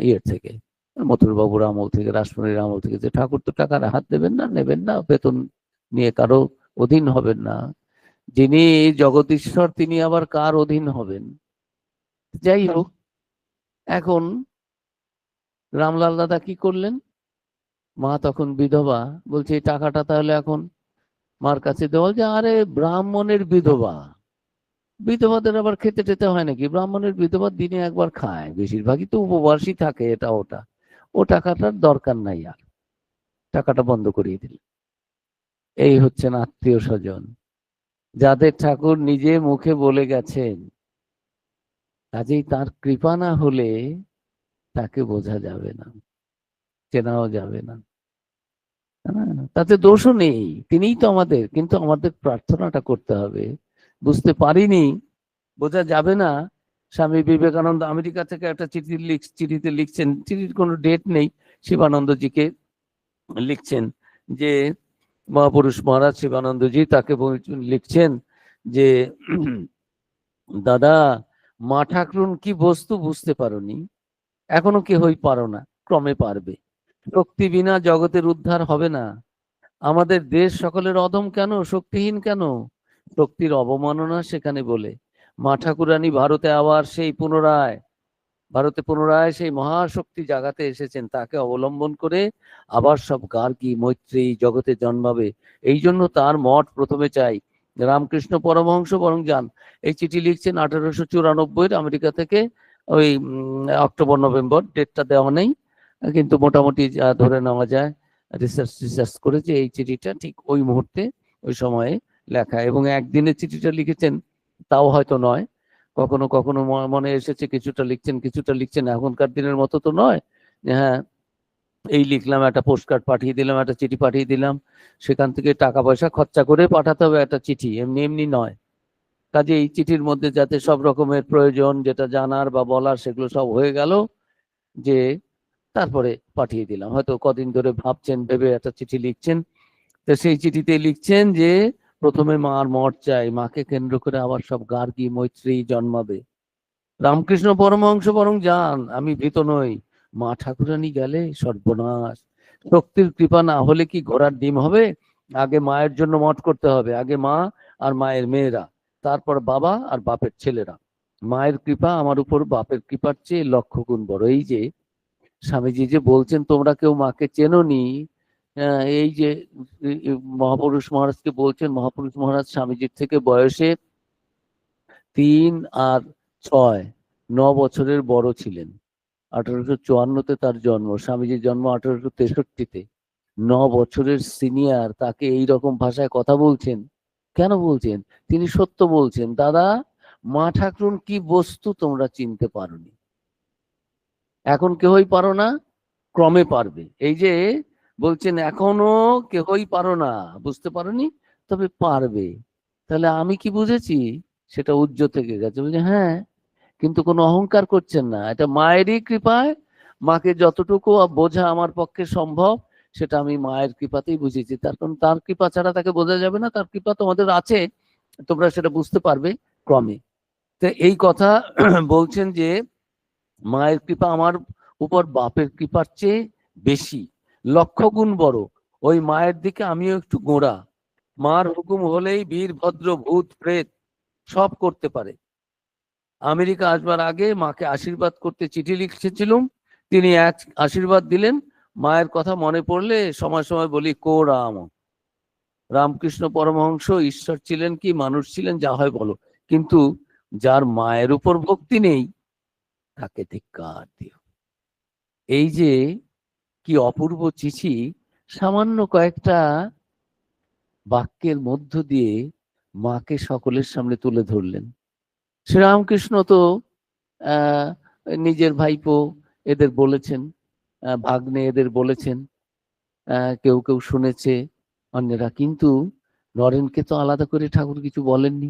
ইয়ের থেকে, মথুরবাবুর আমল থেকে, রাসমণির আমল থেকে, যে ঠাকুর তো টাকার হাত দেবেন না, নেবেন না, বেতন নিয়ে কারো অধীন হবেন না। যিনি জগদীশ্বর, তিনি আবার কার অধীন হবেন? যাই হোক, এখন রামলাল দাদা কি করলেন? মা তখন বিধবা, বলছে এই টাকাটা তাহলে এখন মার কাছে দেওয়া। যে আরে ব্রাহ্মণের বিধবা, বিধবাদের আবার খেতে টেতে হয় নাকি? ব্রাহ্মণের বিধবা দিনে একবার খায়, বেশিরভাগই তো উপবাসী থাকে, এটা ওটা। ও টাকাটার দরকার নাই, আর টাকাটা বন্ধ করিয়ে দিল। এই হচ্ছেন আত্মীয় স্বজন, যাদের ঠাকুর নিজে মুখে বলে গেছেন। কাজেই তার কৃপা না হলে তাকে বোঝা যাবে না, চেনাও যাবে না। তাতে দোষও নেই, তিনিই তো আমাদের, কিন্তু আমাদের প্রার্থনাটা করতে হবে। বুঝতে পারিনি, বোঝা যাবে না। স্বামী বিবেকানন্দ আমেরিকা থেকে একটা চিঠিতে লিখছেন, চিঠির কোনো ডেট নেই, শিবানন্দজিকে লিখছেন যে মহাপুরুষ মহারাজ শিবানন্দজি তাকে লিখছেন যে দাদা, মা ঠাকুরুন কি বস্তু বুঝতে পারোনি, এখনো কেহই পারো না, ক্রমে পারবে। শক্তি বিনা জগতের উদ্ধার হবে না। আমাদের দেশ সকলের অধম কেন, শক্তিহীন কেন? শক্তির অবমাননা সেখানে বলে। মা ঠাকুরানী ভারতে পুনরায় সেই মহাশক্তি জাগাতে এসেছেন, তাকে অবলম্বন করে আবার সব গার্গী মৈত্রেয়ী জগতে জন্মাবে। এই জন্য তার মঠ প্রথমে চাই। রামকৃষ্ণ পরমহংস বরং যান। এই চিঠি লিখছেন 1894 আমেরিকা থেকে, ওই অক্টোবর নভেম্বর, ডেটটা দেওয়া নেই, কিন্তু মোটামুটি যা ধরে নেওয়া যায় রিসার্চ করে যে এই চিঠিটা ঠিক ওই মুহূর্তে ওই সময়ে লেখা। এবং একদিনের চিঠিটা লিখেছেন তাও হয়তো নয়, কখনো কখনো মনে এসেছে কিছুটা লিখছেন, এখনকার দিনের মতো তো নয়, হ্যাঁ এই লিখলাম, একটা পোস্টকার্ড পাঠিয়ে দিলাম, একটা চিঠি পাঠিয়ে দিলাম, সেখান থেকে টাকা পয়সা খরচা করে পাঠাতে হবে একটা চিঠি, এমনি এমনি নয়। কাজে এই চিঠির মধ্যে যাতে সব রকমের প্রয়োজন যেটা জানার বা বলার সেগুলো সব হয়ে গেল, যে তারপরে পাঠিয়ে দিলাম। হয়তো কদিন ধরে ভাবছেন, ভেবে একটা চিঠি লিখছেন। তো সেই চিঠিতে লিখছেন যে প্রথমে মার মঠ চাই, মাকে কেন্দ্র করে আবার সব গার্গী মৈত্রেয়ী জন্মাবে। রামকৃষ্ণ পরমহংস বরং যান, আমি ভীত নই। মা ঠাকুরানী গেলে সর্বনাশ। শক্তির কৃপা না হলে কি ঘোড়ার ডিম হবে? আগে মায়ের জন্য মঠ করতে হবে, আগে মা আর মায়ের মেয়েরা, তারপর বাবা আর বাপের ছেলেরা। মায়ের কৃপা আমার উপর বাপের কৃপার চেয়ে লক্ষ গুণ বড়। এই যে স্বামীজি যে বলছেন তোমরা কেউ মাকে চেনোনি, এই যে মহাপুরুষ মহারাজকে বলছেন, মহাপুরুষ মহারাজ স্বামীজির থেকে বয়সে 3 আর 6 9 বছরের বড় ছিলেন। 1854-তে তার জন্ম, স্বামীজির জন্ম 1863-তে। 9 বছরের সিনিয়র তাকে এই রকম ভাষায় কথা বলছেন, কেন বলছেন? তিনি সত্য বলছেন, দাদা মা ঠাকুরুন কি বস্তু তোমরা চিনতে পারোনি, এখন কেহই পারো না, ক্রমে পারবে। এই যে বলছেন এখনো কেহই পারো না, বুঝতে পারোনি, তবে পারবে। তাহলে আমি কি বুঝেছি? সেটা উজ্জ্ব থেকে গেছে। বলছে হ্যাঁ, কিন্তু কোনো অহংকার করছেন না, এটা মায়েরই কৃপায়। মাকে যতটুকু বোঝা আমার পক্ষে সম্ভব সেটা আমি মায়ের কৃপাতেই বুঝেছি। তার কারণ তার কৃপা ছাড়া তাকে বোঝা যাবে না, তার কৃপা তোমাদের আছে, তোমরা সেটা বুঝতে পারবে ক্রমে। তো এই কথা বলছেন যে মায়ের কৃপা আমার উপর বাপের কৃপার চেয়ে বেশি, লক্ষ গুণ বড়। ওই মায়ের দিকে আমিও একটু গোঁড়া। মার হুকুম হলেই বীরভদ্র ভূত প্রেত সব করতে পারে। আমেরিকা আসবার আগে মাকে আশীর্বাদ করতে চিঠি লিখেছিলাম, তিনি এক আশীর্বাদ দিলেন। মায়ের কথা মনে পড়লে সময় সময় বলি কো রাম। রামকৃষ্ণ পরমহংস ঈশ্বর ছিলেন কি মানুষ ছিলেন যা হয় বলো, কিন্তু যার মায়ের উপর ভক্তি নেই তাকে ধিক্কার দিও। এই যে কি অপূর্ব চিঠি, সামান্য কয়েকটা বাক্যের মধ্য দিয়ে মাকে সকলের সামনে তুলে ধরলেন। শ্রীরামকৃষ্ণ তো নিজের ভাইপো এদের বলেছেন, ভাগ্নে এদের বলেছেন, কেউ কেউ শুনেছে অন্যরা, কিন্তু নরেনকে তো আলাদা করে ঠাকুর কিছু বলেননি।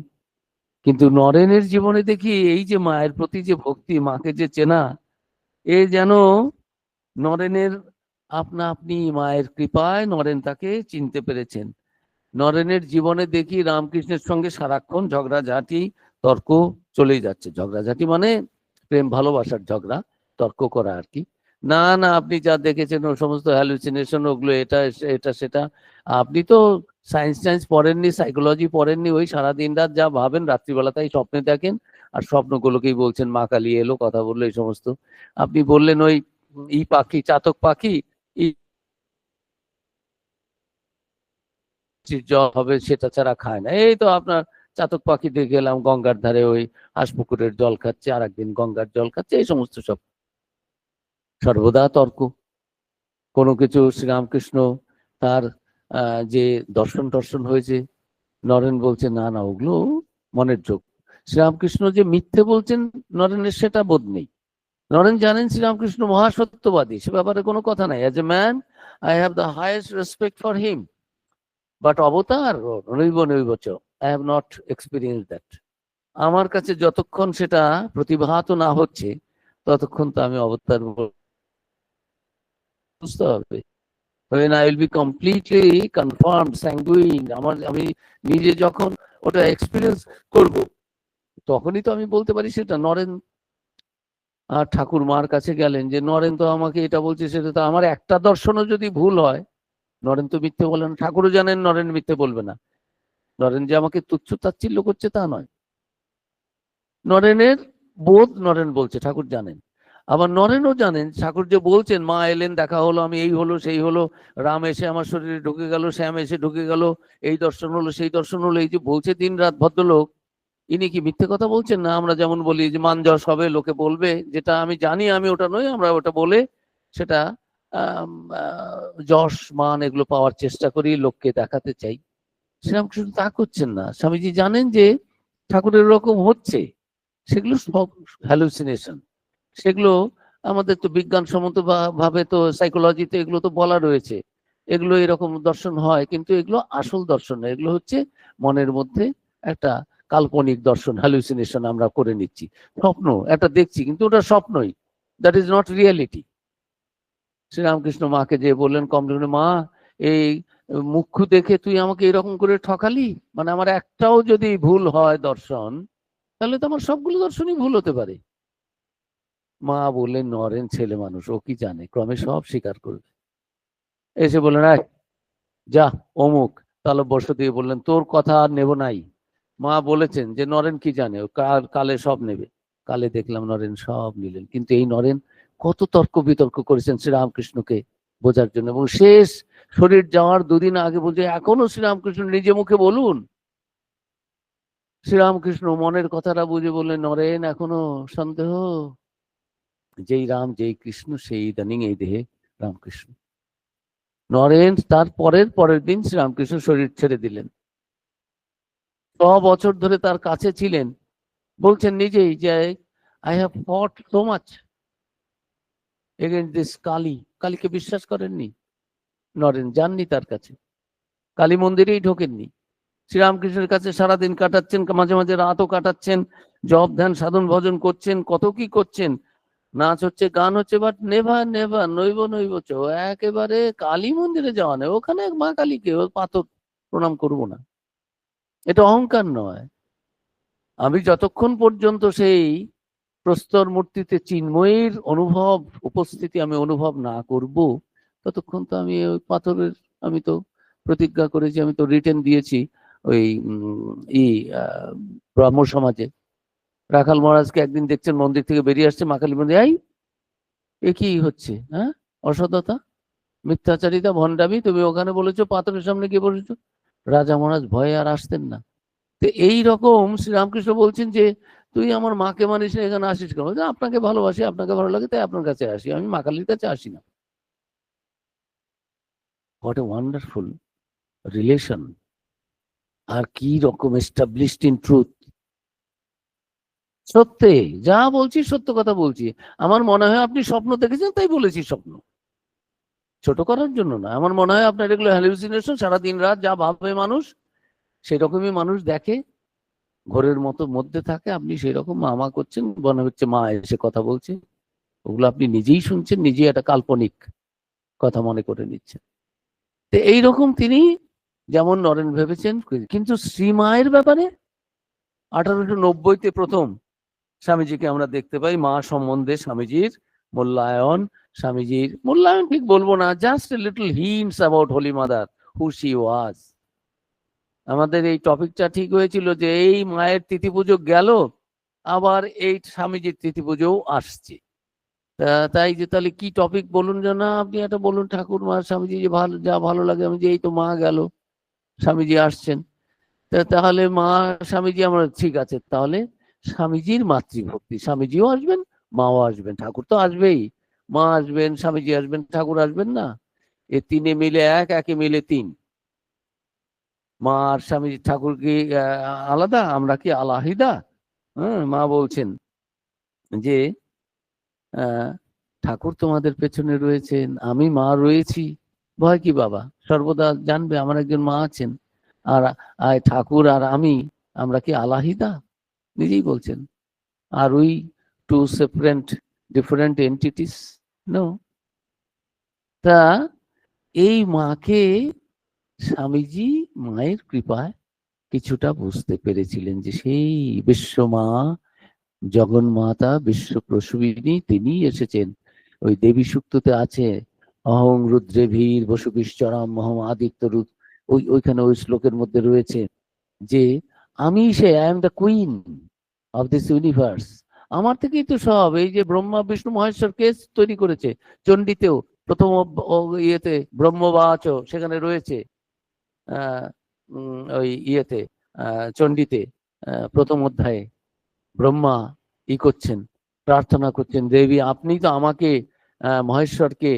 কিন্তু নরেনের জীবনে দেখি এই যে মায়ের প্রতি যে ভক্তি, মাকে যে চেনা, এ যেন নরেনের আপনা আপনি মায়ের কৃপায় নরেন তাকে চিনতে পেরেছেন। নরেনের জীবনে দেখি রামকৃষ্ণের সঙ্গে সারাক্ষণ ঝগড়াঝাঁটি তর্ক চলেই যাচ্ছে। ঝগড়াঝাঁটি মানে প্রেম ভালোবাসার ঝগড়া, তর্ক করা আর কি। না না, আপনি যা দেখেছেন ও সমস্ত হ্যালুসিনেশন, ওগুলো এটা এটা সেটা। আপনি তো সায়েন্স পড়েননি, সাইকোলজি পড়েননি, ওই সারাদিন রাত যা ভাবেন রাত্রিবেলা তাই স্বপ্নে দেখেন, আর স্বপ্নগুলোকেই বলছেন মা কালী এলো, কথা বললো, এই সমস্ত। আপনি বললেন ওই পাখি, চাতক পাখি, জল হবে সেটা ছাড়া খায় না। এই তো আপনার চাতক পাখি দেখে গেলাম গঙ্গার ধারে, ওই হাঁসপুকুরের জল খাচ্ছে, আর একদিন গঙ্গার জল খাচ্ছে, এই সমস্ত সব সর্বদা তর্ক। কোনো কিছু শ্রীরামকৃষ্ণ তার যে দর্শন টর্শন হয়েছে, নরেন বলছে না না ওগুলো মনের যোগ। শ্রীরামকৃষ্ণ যে মিথ্যে বলছেন নরেনের সেটা বোধ নেই। নরেন জানেন শ্রীরামকৃষ্ণ মহাসত্যবাদী, সে ব্যাপারে কোনো কথা নাই। As a man I have the highest respect for him, but অবতার নৈব নৈব চ, I have not experience that. আমার কাছে যতক্ষণ সেটা প্রতিভাত না হচ্ছে ততক্ষণ তো আমি অবতার বুঝতে হবে। when I will be completely confirmed, sanguine, আমি নিজে যখন ওটা এক্সপিরিয়েন্স করব তখনই তো আমি বলতে পারি সেটা। নরেন আর ঠাকুর মার কাছে গেলেন যে নরেন তো আমাকে এটা বলছে সেটা, তো আমার একটা দর্শনও যদি ভুল হয়, নরেন তো মিথ্যে বলেন, ঠাকুরও জানেন নরেন মিথ্যে বলবে না। নরেন যে আমাকে তুচ্ছ তাচ্ছিল্য করছে তা নয়, নরেনের বোধ নরেন বলছে, ঠাকুর জানেন। আবার নরেনও জানেন ঠাকুর যে বলছেন মা এলেন, দেখা হলো, আমি এই হলো সেই হলো, রাম এসে আমার শরীরে ঢুকে গেল, শ্যাম এসে ঢুকে গেল, এই দর্শন হলো সেই দর্শন হলো, এই যে বলছে দিন রাত ভদ্রলোক, ইনি কি মিথ্যে কথা বলছেন না? আমরা যেমন বলি যে মান যশ হবে, লোকে বলবে, যেটা আমি জানি আমি ওটা নই, আমরা ওটা বলে সেটা যশ মান এগুলো পাওয়ার চেষ্টা করি, লোককে দেখাতে চাই। শ্রীরামকৃষ্ণ তা করছেন না। স্বামীজি জানেন যে ঠাকুরের এরকম হচ্ছে, সেগুলো সব হ্যালুসিনেশন। সেগুলো আমাদের তো বিজ্ঞানসম্মত ভাবে তো সাইকোলজিতে এগুলো তো বলা রয়েছে, এগুলো এরকম দর্শন হয়, কিন্তু এগুলো আসল দর্শন না, এগুলো হচ্ছে মনের মধ্যে একটা কাল্পনিক দর্শন, হ্যালুসিনেশন আমরা করে নিচ্ছি, স্বপ্ন একটা দেখছি কিন্তু ওটা স্বপ্নই, that is not reality. Sri Ramakrishna মাকে যে বললেন কমপ্লেন, মা এই মুখ্য দেখে তুই আমাকে এরকম করে ঠকালি, মানে আমার একটাও যদি ভুল হয় দর্শন, তাহলে তো আমার সবগুলো দর্শনই ভুল হতে পারে। মা বললেন নরেন ছেলে মানুষ, ও কি জানে, ক্রমে সব স্বীকার করবে। এসে বললেন যা অমুক, তাহলে বর্ষ দিয়ে বললেন তোর কথা আর নেব নাই, মা বলেছেন যে নরেন কি জানে, ও কালে সব নেবে। কালে দেখলাম নরেন সব নিলেন, কিন্তু এই নরেন কত তর্ক বিতর্ক করেছেন শ্রীরামকৃষ্ণকে বোঝার জন্য, এবং শেষ শরীর যাওয়ার দুদিন আগে বলছে এখনো শ্রীরামকৃষ্ণ নিজে মুখে বলুন। শ্রীরামকৃষ্ণ মনের কথাটা বুঝে বললেন নরেন এখনো সন্দেহ, যেই রাম যেই কৃষ্ণ সেই ইদানিং এই দেহে রামকৃষ্ণ। নরেন তার পরের দিন শ্রীরামকৃষ্ণ শরীর ছেড়ে দিলেন। 6 বছর ধরে তার কাছে ছিলেন, বলছেন নিজেই যে I have fought so much against this Kali. কালীকে বিশ্বাস করেননি নরেন, যাননি তার কাছে, কালী মন্দিরেই ঢোকেননি। শ্রীরামকৃষ্ণের কাছে সারাদিন কাটাচ্ছেন, মাঝে মাঝে রাতও কাটাচ্ছেন, জপ ধ্যান সাধন ভজন করছেন, কত কি করছেন, নাচ হচ্ছে, গান হচ্ছে, বাট নেভার নেভার নৈব নৈব চ, একেবারে কালী মন্দিরে যাওয়া নেই, ওখানে মা কালীকে ও পাথর প্রণাম করব না, এটা অহংকার নয়। আমি যতক্ষণ পর্যন্ত সেই প্রস্তর মূর্তিতে চিন্ময়ীর অনুভব উপস্থিতি আমি অনুভব না করব, ততক্ষণ তো আমি ওই পাথরের, আমি তো প্রতিজ্ঞা করেছি, আমি তো রিটেন দিয়েছি ওই ব্রাহ্ম সমাজে। রাখাল মহারাজকে একদিন দেখছেন মন্দির থেকে বেরিয়ে আসছে, মা কালী মন্দির, এ কি হচ্ছে, হ্যাঁ অসততা, মিথ্যাচারিতা, ভণ্ডামি, তুমি ওখানে বলেছো, পাথরের সামনে গিয়ে বলেছো। রাজা মহারাজ ভয়ে আর আসতেন না। তো এই রকম শ্রীরামকৃষ্ণ বলছেন যে তুই আমার মাকে মানিস না, এখানে আসিস কেন? আপনাকে ভালোবাসি, আপনাকে ভালো লাগে, তাই আপনার কাছে আসি, আমি মা কালীর কাছে আসি না। হোয়াট এ ওয়ান্ডারফুল রিলেশন, আর কি রকম এস্টাবলিশড ইন ট্রুথ। সত্যি যা বলছি সত্য কথা বলছি। আমার মনে হয় আপনি স্বপ্ন দেখেছেন তাই বলেছি, স্বপ্ন ছোট করার জন্য না। আমার মনে হয় আপনার এগুলো হ্যালুসিনেশন, সারাদিন রাত যা ভাবে মানুষ সেরকমই মানুষ দেখে, ঘোরের মতো মধ্যে থাকে, আপনি সেই রকম মা করছেন, মনে হচ্ছে মা এসে কথা বলছে, ওগুলো আপনি নিজেই শুনছেন, নিজেই একটা কাল্পনিক কথা মনে করে নিচ্ছেন। তো এইরকম তিনি যেমন নরেন ভেবেছেন, কিন্তু শ্রীমায়ের ব্যাপারে 1890-তে প্রথম স্বামীজিকে আমরা দেখতে পাই, মা সম্বন্ধে স্বামীজির মূল্যায়ন, স্বামীজির মূল্যায়ন ঠিক বলবো না, just a little hints about holy mother, who she was. আমাদের এই টপিকটা ঠিক হয়েছিল যে এই মায়ের তিথি পুজো গেল, আবার এই স্বামীজির তিথি পুজোও আসছে, তাই যে তাহলে কি টপিক বলুন যেন, আপনি একটা বলুন, ঠাকুর মা স্বামীজি যে ভালো, যা ভালো লাগে। আমি যে এই তো মা গেল, স্বামীজি আসছেন, তাহলে মা স্বামীজি, আমরা ঠিক আছে, তাহলে স্বামীজির মাতৃভক্তি, স্বামীজিও আসবেন, মাও আসবেন, ঠাকুর তো আসবেই, মা আসবেন, স্বামীজি আসবেন, ঠাকুর আসবেন না? এ তিনে মিলে এক, একে মিলে তিন। মা আর স্বামী ঠাকুর কি আলাদা, আমরা কি আলাহিদা? হ্যাঁ, মা বলছেন যে ঠাকুর তোমাদের পেছনে রয়েছেন, আমি মা রয়েছি, ভয় কি বাবা, সর্বদা জানবে আমার একজন মা আছেন। আর ঠাকুর আর আমি, আমরা কি আলাহিদা? নিজেই বলছেন। Are we two separate different entities? No. তা এই মাকে স্বামীজি মায়ের কৃপায় কিছুটা বুঝতে পেরেছিলেন যে সেই বিশ্বমা, জগন্মাতা, বিশ্ব প্রসূবিনী, তিনি এসেছেন। ওই দেবী সূক্ততে আছে, অহং রুদ্রে ভীর বসুবিশ্চরম মহম আদিত্য রুদ, ওইখানে ওই শ্লোকের মধ্যে রয়েছে যে আমি সে, I am the queen of this universe. আমার থেকেই তো সব, এই যে ব্রহ্মা বিষ্ণু মহেশ্বর কে তৈরি করেছে। চণ্ডীতেও প্রথম ইয়েতে ব্রহ্মবাচ সেখানে রয়েছে, ওই ইয়েতে চণ্ডীতে প্রথম অধ্যায়ে ব্রহ্মা করছেন, প্রার্থনা করছেন, দেবী আপনি তো আমাকে, মহেশ্বরকে,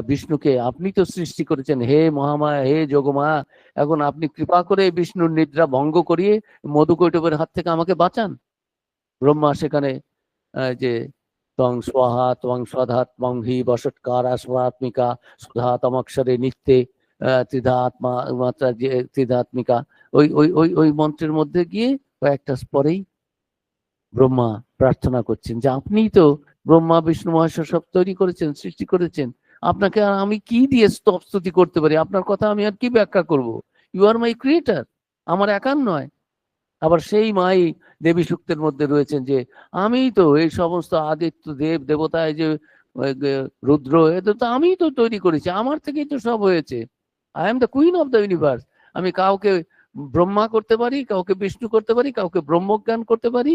বিষ্ণুকে আপনি তো সৃষ্টি করেছেন, হে মহামায়া, হে যোগমায়া, এখন আপনি কৃপা করে বিষ্ণুর নিদ্রা ভঙ্গ করিয়ে মধুকৈটবের হাত থেকে আমাকে বাঁচান। ব্রহ্মা সেখানে যে ত্বং স্বাহা ত্বং স্বধা ত্বং হি বসৎকার স্বাত্মিকা সুধা তমক্ষরে নিত্যে ত্রিধাত্মা মাত্রা, যে ত্রিধাত্মিকা, ওই ওই ওই ওই মন্ত্রের মধ্যে গিয়ে কয়েকটা পরেই ব্রহ্মা প্রার্থনা করছেন যে আপনি তো ব্রহ্মা বিষ্ণু মহেশ্বর সব তৈরি করেছেন, সৃষ্টি করেছেন, আপনাকে আর আমি কি দিয়ে স্তুতি করতে পারি? আপনার কথা আমি আর কি ব্যাখ্যা করব? ইউ আর মাই ক্রিয়েটার, আমার একার নয়। আবার সেই মাই দেবী সূক্তের মধ্যে রয়েছেন যে আমি তো এই সমস্ত আদিত্য দেব দেবতায় যে রুদ্র, এদের তো আমি তো তৈরি করেছি, আমার থেকেই তো সব হয়েছে। I am the queen of the universe. আমি কাউকে ব্রহ্মা করতে পারি, কাউকে বিষ্ণু করতে পারি, কাউকে ব্রহ্মজ্ঞান করতে পারি।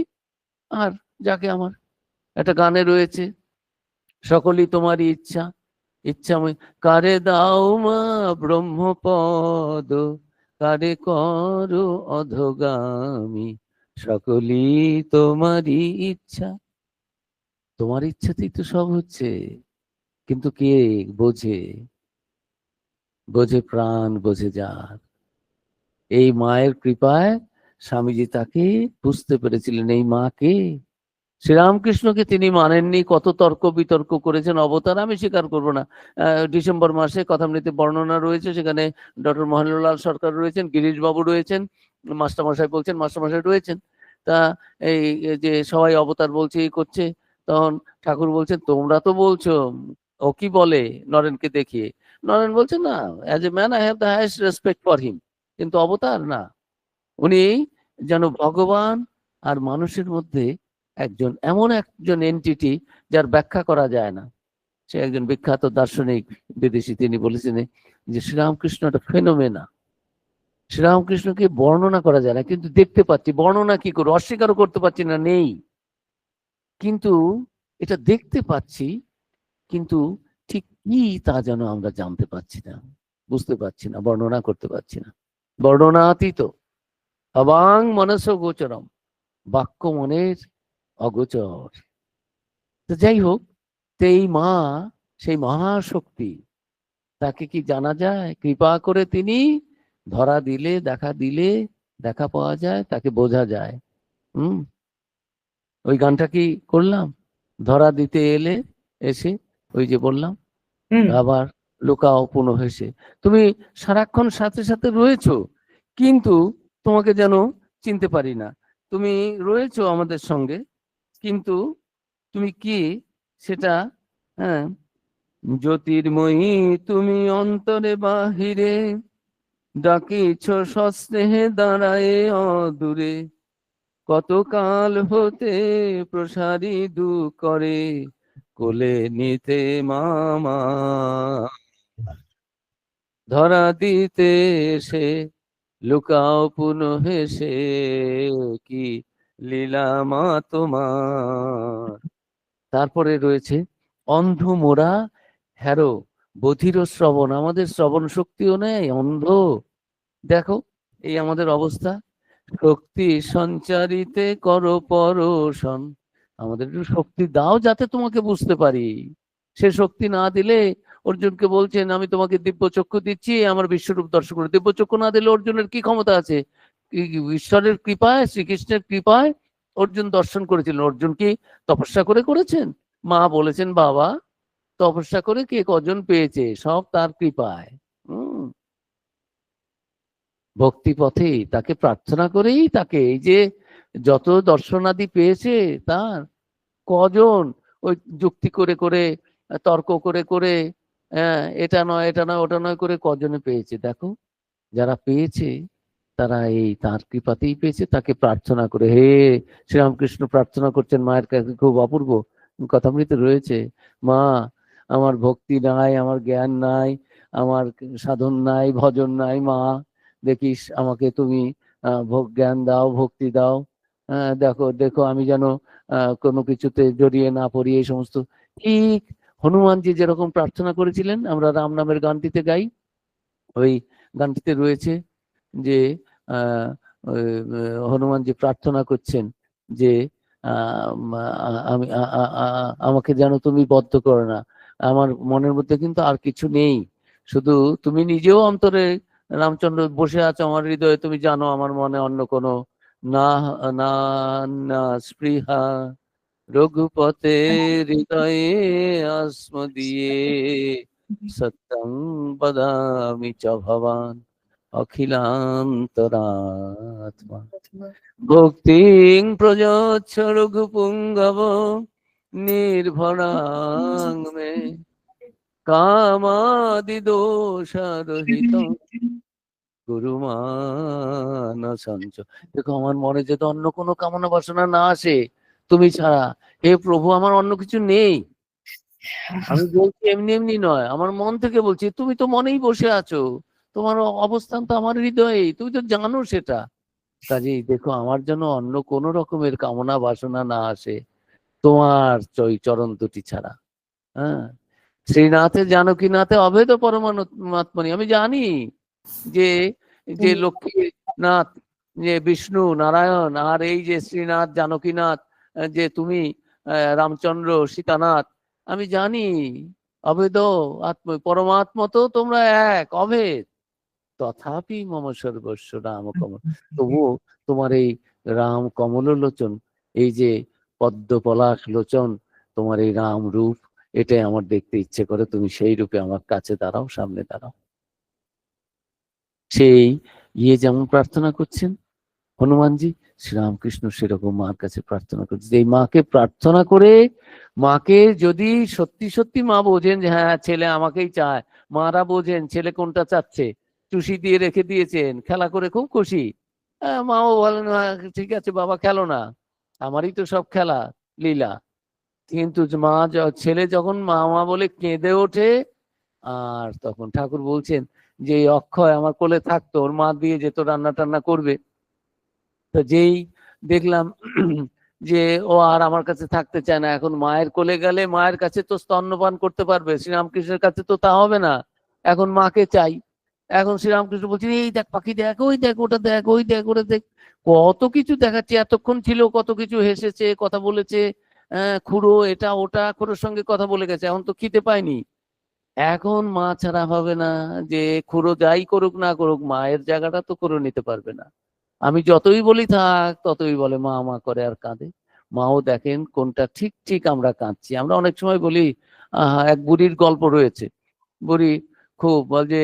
আর যাকে আমার একটা গানে রয়েছে, সকলই তোমারই ইচ্ছা, ইচ্ছাময় কারে দাও মা ব্রহ্মপদ, কারে করো অধগামী, সকলই তোমারই ইচ্ছা। তোমার ইচ্ছাতেই তো সব হচ্ছে, কিন্তু কে বোঝে? বোঝে প্রাণ, বোঝে যার। এই মায়ের কৃপায় স্বামীজি তাকে বুঝতে পেরেছিলেন। এই মাকে, শ্রীরামকৃষ্ণকে তিনি মানেননি, কত তর্ক বিতর্ক করেছেন, অবতার আমি স্বীকার করবো না। ডিসেম্বর মাসে কথামৃতে বর্ণনা রয়েছে, সেখানে ডক্টর মহেন্দ্রলাল সরকার রয়েছেন, গিরিশ বাবু রয়েছেন, মাস্টারমশাই বলছেন, মাস্টারমশাই রয়েছেন। তা এই যে সবাই অবতার বলছে, এই করছে, তখন ঠাকুর বলছেন তোমরা তো বলছো, ও কি বলে নরেনকে দেখিয়ে, নরেন বলছে না, as a man I have the highest respect for him, কিন্তু অবতার না। উনি যেন ভগবান আর মানুষের মধ্যে একজন, এমন একজন এন্টিটি যার ব্যাখ্যা করা যায় না। সে একজন বিখ্যাত দার্শনিক বিদেশি, তিনি বলেছেন যে শ্রীরামকৃষ্ণ একটা ফেনোমেনা, শ্রীরামকৃষ্ণকে বর্ণনা করা যায় না, কিন্তু দেখতে পাচ্ছি। বর্ণনা কি করে, অস্বীকারও করতে পারছি না, নেই, কিন্তু এটা দেখতে পাচ্ছি, কিন্তু ঠিক কি তা যেন আমরা জানতে পারছি না, বুঝতে পারছি না, বর্ণনা করতে পারছি না। বর্ণনাতীত অবাং মনস গোচরম, বাক্য মনের অগোচর। তো যাই হোক, তো এই মা সেই মহাশক্তি, তাকে কি জানা যায়? কৃপা করে তিনি ধরা দিলে, দেখা দিলে দেখা পাওয়া যায়, তাকে বোঝা যায়। ওই গানটা কি করলাম, ধরা দিতে এলে এসে, ওই যে বললাম, আবার লুকাও পুনঃ হেসে। তুমি সারাক্ষণ সাথে সাথে রয়েছো, কিন্তু তোমাকে যেন চিনতে পারি না। তুমি রয়েছো আমাদের সঙ্গে, কিন্তু তুমি কি সেটা, হ্যাঁ, জ্যোতির্ময়ী তুমি অন্তরে বাহিরে, ডাকিছ সস্নেহে দাঁড়ায়ে অদূরে, কতকাল হতে প্রসারিদু করে, কোলে নিতে মামা, ধরা দিতে এসে লুকাও পুনঃ হেসে, কি লীলা মা তোমার। তারপরে রয়েছে অন্ধ মোরা হ্যারো বধির শ্রবণ, আমাদের শ্রবণ শক্তিও নেই, অন্ধ। দেখো এই আমাদের অবস্থা, শক্তি সঞ্চারিতে করো পরশন, আমাদের একটু শক্তি দাও যাতে তোমাকে বুঝতে পারি। সে শক্তি না দিলে অর্জুনকে বলছেন আমি তোমাকে দিব্য চক্ষু দিচ্ছি, আমার বিশ্বরূপ দর্শন করো। দিব্য চক্ষু না দিলে অর্জুনের কি ক্ষমতা আছে? ঈশ্বরের কৃপায়, শ্রীকৃষ্ণের কৃপায় অর্জুন দর্শন করেছিলেন। অর্জুন কি তপস্যা করে করেছেন? মা বলেছেন বাবা তপস্যা করে কে কজন পেয়েছে, সব তার কৃপায়। ভক্তি পথে তাকে প্রার্থনা করেই তাকে এই যে যত দর্শনাদি পেয়েছে তার কজন ওই যুক্তি করে করে তর্ক করে করে এটা নয় এটা নয় ওটা নয় করে কজনে পেয়েছে। দেখো যারা পেয়েছে তারা এই তার কৃপাতেই পেয়েছে, তাকে প্রার্থনা করে। হে শ্রীরামকৃষ্ণ প্রার্থনা করছেন মায়ের কাছে, খুব অপূর্ব কথামৃতে রয়েছে। মা আমার ভক্তি নাই, আমার জ্ঞান নাই, আমার সাধন নাই, ভজন নাই, মা দেখিস আমাকে তুমি জ্ঞান দাও, ভক্তি দাও। দেখো দেখো আমি যেন কোনো কিছুতে জড়িয়ে না পড়ি, এই সমস্ত। ঠিক হনুমানজি যেরকম প্রার্থনা করেছিলেন, আমরা রাম নামের গানটিতে গাই, ওই গানটিতে রয়েছে যে হনুমানজি প্রার্থনা করছেন যে আমি আমাকে যেন তুমি বদ্ধ করো না, আমার মনের মধ্যে কিন্তু আর কিছু নেই, শুধু তুমি নিজেও অন্তরে রামচন্দ্র বসে আছো আমার হৃদয়ে, তুমি জানো আমার মনে অন্য কোনো না না না স্পৃহা রঘুপতে হৃদয়ে আস্মদীয়ে সত্যং বদামি চ ভবান অখিলান্তরাত্মা ভক্তিং প্রযচ্ছ রঘুপুঙ্গব নির্ভরাং মে কামাদি দোষারহিতং গুরুমান সঞ্চ। দেখো আমার মনে যদি অন্য কোনো কামনা বাসনা না আসে তুমি ছাড়া, হে প্রভু আমার অন্য কিছু নেই। আমি বলছি এমনি এমনি নয়, আমার মন থেকে বলছি, তুমি তো মনেই বসে আছো, তোমার অবস্থান তো আমার হৃদয়েই, তুমি তো জানো সেটা। কাজেই দেখো আমার জন্য অন্য কোনো রকমের কামনা বাসনা না আসে তোমার চরণ দুটি ছাড়া। হ্যাঁ, শ্রীনাথে জানকীনাথে অভেদ পরমাত্মনি। আমি জানি যে যে লক্ষ্মীনাথ, যে বিষ্ণু নারায়ণ, আর এই যে শ্রীনাথ জানকীনাথ, যে তুমি রামচন্দ্র সীতানাথ, আমি জানি অভেদ পরমাত্ম তো তোমরা এক, অভেদ। তথাপি মম সর্বস্ব রাম কমল। তবুও তোমার এই রাম কমল লোচন, এই যে পদ্ম পলাশ লোচন, তোমার এই রাম রূপ, এটাই আমার দেখতে ইচ্ছে করে। তুমি সেই রূপে আমার কাছে দাঁড়াও, সামনে দাঁড়াও। সেই যেমন প্রার্থনা করছেন হনুমানজি, শ্রীরামকৃষ্ণ সেরকম মার কাছে প্রার্থনা করছে। এই মাকে প্রার্থনা করে, মাকে যদি সত্যি সত্যি মা বোঝেন যে হ্যাঁ ছেলে আমাকেই চায়, মারা বোঝেন ছেলে কোনটা চাচ্ছে, টুসি দিয়ে রেখে দিয়েছেন, খেলা করে খুব খুশি। মাও বলেন ঠিক আছে বাবা খেলো না, আমারই তো সব খেলা লীলা। কিন্তু মা ছেলে যখন মা মা বলে কেঁদে ওঠে, আর তখন ঠাকুর বলছেন যে অক্ষয় আমার কোলে থাকতো, ওর মা দিয়ে যেত রান্না টান্না করবে। তো যেই দেখলাম যে ও আর আমার কাছে থাকতে চায় না, এখন মায়ের কোলে গেলে মায়ের কাছে তো স্তন্যপান করতে পারবে, শ্রীরামকৃষ্ণের কাছে তো তা হবে না, এখন মাকে চাই। এখন শ্রীরামকৃষ্ণ বলছেন এই দেখ পাখি দেখ, ওই দেখ ওটা দেখ, ওই দেখ ওটা দেখ, কত কিছু দেখাচ্ছে। এতক্ষণ ছিল কত কিছু হেসেছে, কথা বলেছে, খুড়ো এটা ওটা খুড়োর সঙ্গে কথা বলে গেছে, এখন তো খিদে পায়নি। এখন মা ছাড়া হবে না, যে খুড়ো যাই করুক না করুক মায়ের জায়গাটা তো করে নিতে পারবে না। আমি যতই বলি থাক ততই বলে মা মা করে আর কাঁদে। মাও দেখেন কোনটা ঠিক ঠিক আমরা কাঁদছি। আমরা অনেক সময় বলি এক বুড়ির গল্প রয়েছে, বুড়ি খুব বল যে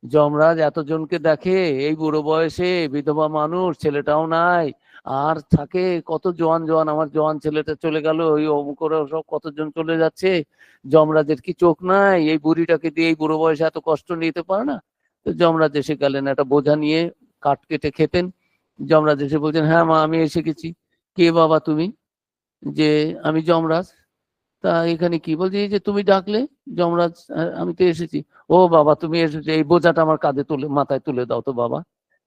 যমরাজ এতজনকে দেখে, এই বুড়ো বয়সে বিধবা মানুষ, ছেলেটাও নাই, আর থাকে কত জোয়ান জোয়ান, আমার জোয়ান ছেলেটা চলে গেল, ওই অমুকরা সব কতজন চলে যাচ্ছে, যমরাজের কি চোখ নাই, এই বুড়িটাকে দিয়ে এই বুড়ো বয়সে এত কষ্ট নিতে পারে না। তো যমরাজ এসে গেলেন, একটা বোঝা নিয়ে কাঠ কেটে খেতেন। যমরাজ এসে বলছেন হ্যাঁ মা আমি এসে গেছি। কে বাবা তুমি? যে আমি যমরাজ। তা এখানে কি? বলছে এই যে তুমি ডাকলে যমরাজ, আমি তো এসেছি। ও বাবা তুমি এসেছো, এই বোঝাটা আমার কাঁধে তুলে মাথায় তুলে দাও তো বাবা,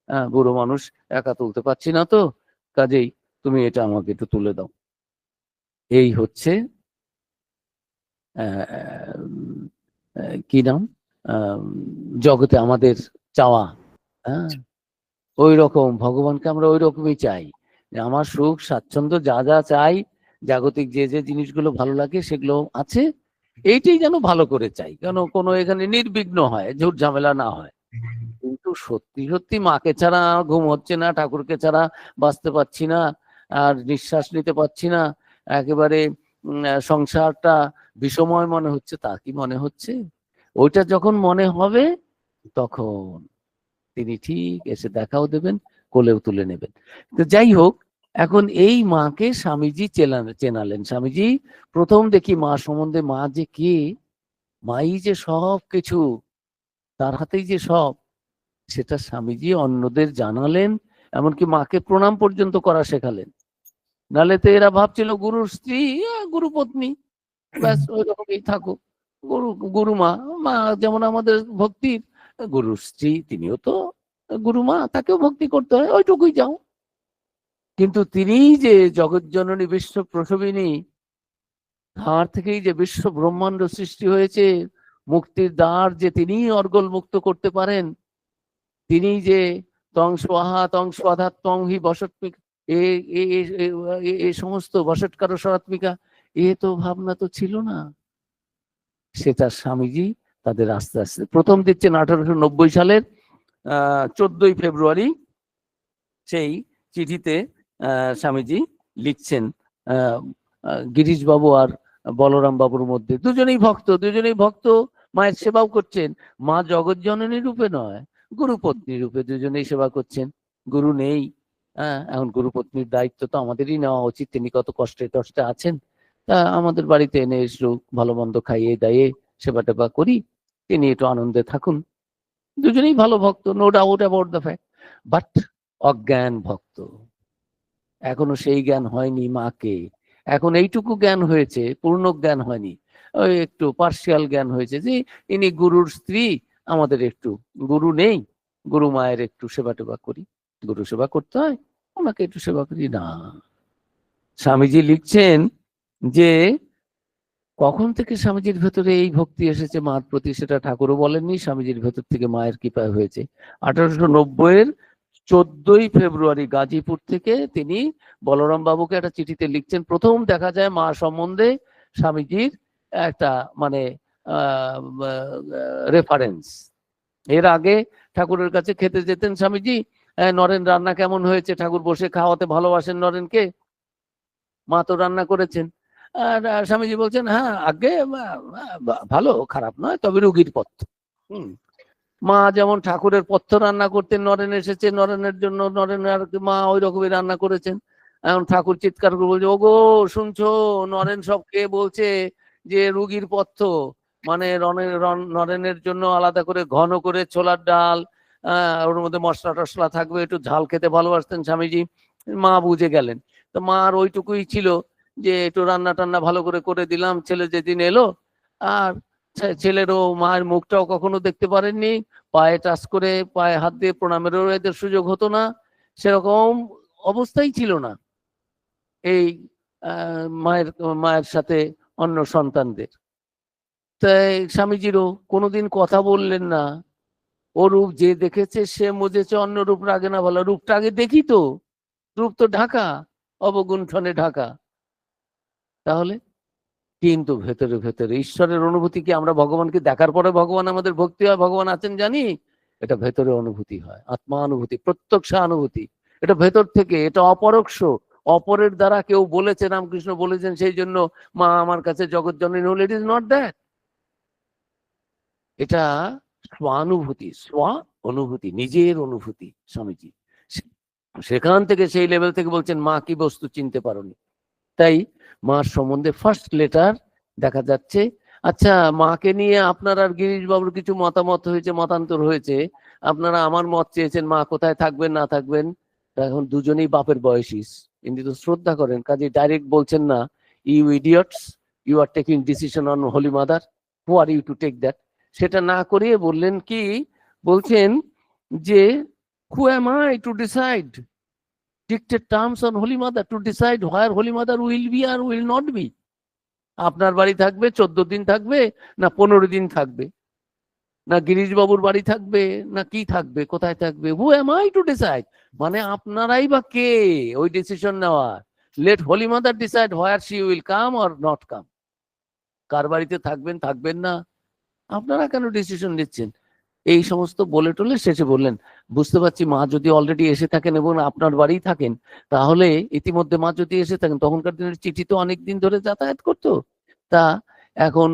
হ্যাঁ বুড়ো মানুষ একা তুলতে পারছি না তো, কাজেই তুমি এটা আমাকে একটু তুলে দাও। এই হচ্ছে কি নাম, জগতে আমাদের চাওয়া। হ্যাঁ, ওই রকম ভগবানকে আমরা ওই রকমই চাই, যে আমার সুখ স্বাচ্ছন্দ্য যা যা চাই, জাগতিক যে যে জিনিসগুলো ভালো লাগে সেগুলো আছে, এইটাই যেন ভালো করে চাই, কেন কোনো এখানে নির্বিঘ্ন হয়, ঝুট ঝামেলা না হয়। কিন্তু সত্যি সত্যি মাকে ছাড়া ঘুম হচ্ছে না, ঠাকুরকে ছাড়া বাঁচতে পারছি না, আর নিঃশ্বাস নিতে পারছি না, একেবারে সংসারটা বিষময় মনে হচ্ছে, তা কি মনে হচ্ছে? ওইটা যখন মনে হবে তখন তিনি ঠিক এসে দেখাও দেবেন, কোলেও তুলে নেবেন। তো যাই হোক, এখন এই মাকে স্বামীজি চেনালেন। স্বামীজি প্রথম দেখি মা সম্বন্ধে, মা যে কে, মাই যে সব কিছু, তার হাতেই যে সব, সেটা স্বামীজি অন্যদের জানালেন, এমনকি মাকে প্রণাম পর্যন্ত করা শেখালেন। নালে তো এরা ভাবছিল গুরুর স্ত্রী, গুরু পত্নী, ব্যাস ওই রকমই থাকুক। গুরু গুরুমা, মা যেমন আমাদের ভক্তির গুরুর স্ত্রী, তিনিও তো গুরুমা, তাকেও ভক্তি করতে হয়, ওইটুকুই যাও। কিন্তু তিনি যে জগৎজননী বিশ্ব প্রসবিনী, তার থেকেই যে বিশ্ব ব্রহ্মাণ্ড সৃষ্টি হয়েছে, মুক্তির দ্বার যে তিনি অর্গল মুক্ত করতে পারেন, তিনি যে তং স্বাহা তং স্বাধা তং হি বসৎমিকা, এ সমস্ত বসৎকার সরাত্মিকা, এ তো ভাবনা তো ছিল না। সেটা স্বামীজি তাদের আস্তে আস্তে প্রথম দিচ্ছেন 1890 সালের 14ই ফেব্রুয়ারি। সেই চিঠিতে স্বামীজি লিখছেন, গিরিশ বাবু আর বলরাম বাবুর মধ্যে, দুজনেই ভক্ত, মায়ের সেবাও করছেন, মা জগৎ জননী রূপে নয়, গুরুপত্নী রূপে দুজনেই সেবা করছেন। গুরু নেই, এখন গুরুপত্নীর দায়িত্ব তো আমাদেরই নেওয়া উচিত। তিনি কত কষ্টে টষ্টে আছেন, তা আমাদের বাড়িতে এনে এসে ভালো মন্দ খাইয়ে দাইয়ে সেবা টেবা করি, তিনি একটু আনন্দে থাকুন। দুজনেই ভালো ভক্ত, no doubt about the fact, but অজ্ঞান ভক্ত, এখনো সেই জ্ঞান হয়নি মাকে। এখন এইটুকু জ্ঞান হয়েছে, পূর্ণ জ্ঞান হয়নি, ওই একটু পার্শিয়াল জ্ঞান হয়েছে যে ইনি গুরুর স্ত্রী, আমাদের একটু, গুরু নেই, গুরু মায়ের একটু সেবা টেবা করি, গুরু সেবা করতে হয়, ওনাকে একটু সেবা করি না। স্বামীজি লিখছেন যে কখন থেকে স্বামীজির ভেতরে এই ভক্তি এসেছে মার প্রতি, সেটা ঠাকুরও বলেননি, স্বামীজির ভেতর থেকে মায়ের কৃপায় হয়েছে। 1890-এর 14ই ফেব্রুয়ারি গাজীপুর থেকে তিনি বলরাম বাবুকে একটা চিঠিতে লিখছেন। প্রথম দেখা যায় মা সম্বন্ধে স্বামীজির একটা মানে রেফারেন্স। এর আগে ঠাকুরের কাছে খেতে যেতেন স্বামীজি, নরেন রান্না কেমন হয়েছে, ঠাকুর বসে খাওয়াতে ভালোবাসেন নরেনকে, মা তো রান্না করেছেন। আর স্বামীজি বলছেন, হ্যাঁ আগে ভালো, খারাপ নয়, তবে রুগীর পথ্য। মা যেমন ঠাকুরের পথ্য রান্না করতেন, নরেন এসেছে, নরেনের জন্য নরেন আর মা ওই রকমই রান্না করেছেন। এখন ঠাকুর চিৎকার করে বলছে, ওগো শুনছো, নরেন সব খেয়ে বলছে যে রুগীর পথ্য, মানে নরেনের জন্য আলাদা করে ঘন করে ছোলার ডাল, ওর মধ্যে মশলা টশলা থাকবে, একটু ঝাল খেতে ভালোবাসতেন স্বামীজি। মা বুঝে গেলেন। তো মার ওইটুকুই ছিল যে একটু রান্না টান্না ভালো করে করে দিলাম। ছেলে যেদিন এলো, আর ছেলেরও মায়ের মুখটাও কখনো দেখতে পারেননি, পায়ে টাচ করে পায়ে হাত দিয়ে প্রণামেরও এদের সুযোগ হতো না, সেরকম অবস্থাই ছিল না এই মায়ের সাথে অন্য সন্তানদের। তাই স্বামীজিরও কোনোদিন কথা বললেন না। ও রূপ যে দেখেছে সে মজেছে, অন্য রূপ রাগে না বলা, রূপটা আগে দেখি তো, রূপ তো ঢাকা, অবগুণ্ঠনে ঢাকা। তাহলে কিন্তু ভেতরে ভেতরে ঈশ্বরের অনুভূতি কি আমরা ভগবানকে দেখার পরে ভগবান আমাদের ভক্তি হয়, ভগবান আছেন জানি? এটা ভেতরে অনুভূতি হয়, আত্মানুভূতি, প্রত্যক্ষ অনুভূতি। এটা ভেতর থেকে, এটা অপরোক্ষ, অপরের দ্বারা কেউ বলেছে, রামকৃষ্ণ বলেছেন সেই জন্য মা আমার কাছে জগৎ জননী হল, ইট ইজ নট দ্যাট। এটা স্বানুভূতি, স্ব অনুভূতি, নিজের অনুভূতি। স্বামীজি সেখান থেকে, সেই লেভেল থেকে বলছেন মা কি বস্তু চিনতে পারোনি। তাই মার সম্বন্ধে ফার্স্ট লেটার দেখা যাচ্ছে। আচ্ছা, মাকে নিয়ে আপনার আর গিরিশ বাবুর কিছু মতামত হয়েছে, মতান্তর হয়েছে, আপনারা আমার মত চেয়েছেন মা কোথায় থাকবেন না থাকবেন। এখন দুজনেই বাপের বয়সী, ইনি তো শ্রদ্ধা করেন, কাজে ডাইরেক্ট বলছেন না, you idiots, you are taking decision on holy mother, who are you to take that. সেটা না করিয়ে বললেন কি, বলছেন যে who am I to decide dictate terms on Holy Mother, to decide where Holy Mother will be or will not be. আপনার বাড়ি থাকবে 14 দিন থাকবে না 15 দিন থাকবে, না গিরিশ বাবুর বাড়ি থাকবে না কি থাকবে, কোথায় থাকবে, who am I to decide, মানে আপনারাই বা কে ওই ডিসিশন নেওয়ার। Let holy mother decide where she will come or not come. কার বাড়িতে থাকবেন থাকবেন না, আপনারা কেন ডিসিশন নিচ্ছেন? এই সমস্ত বলে টলে শেষে বললেন, বুঝতে পারছি মা যদি অলরেডি এসে থাকেন এবং আপনার বাড়িই থাকেন, তাহলে ইতিমধ্যে মা যদি এসে থাকেন, তখনকার দিনের চিঠি তো অনেক দিন ধরে যাতায়াত করতো, তা এখন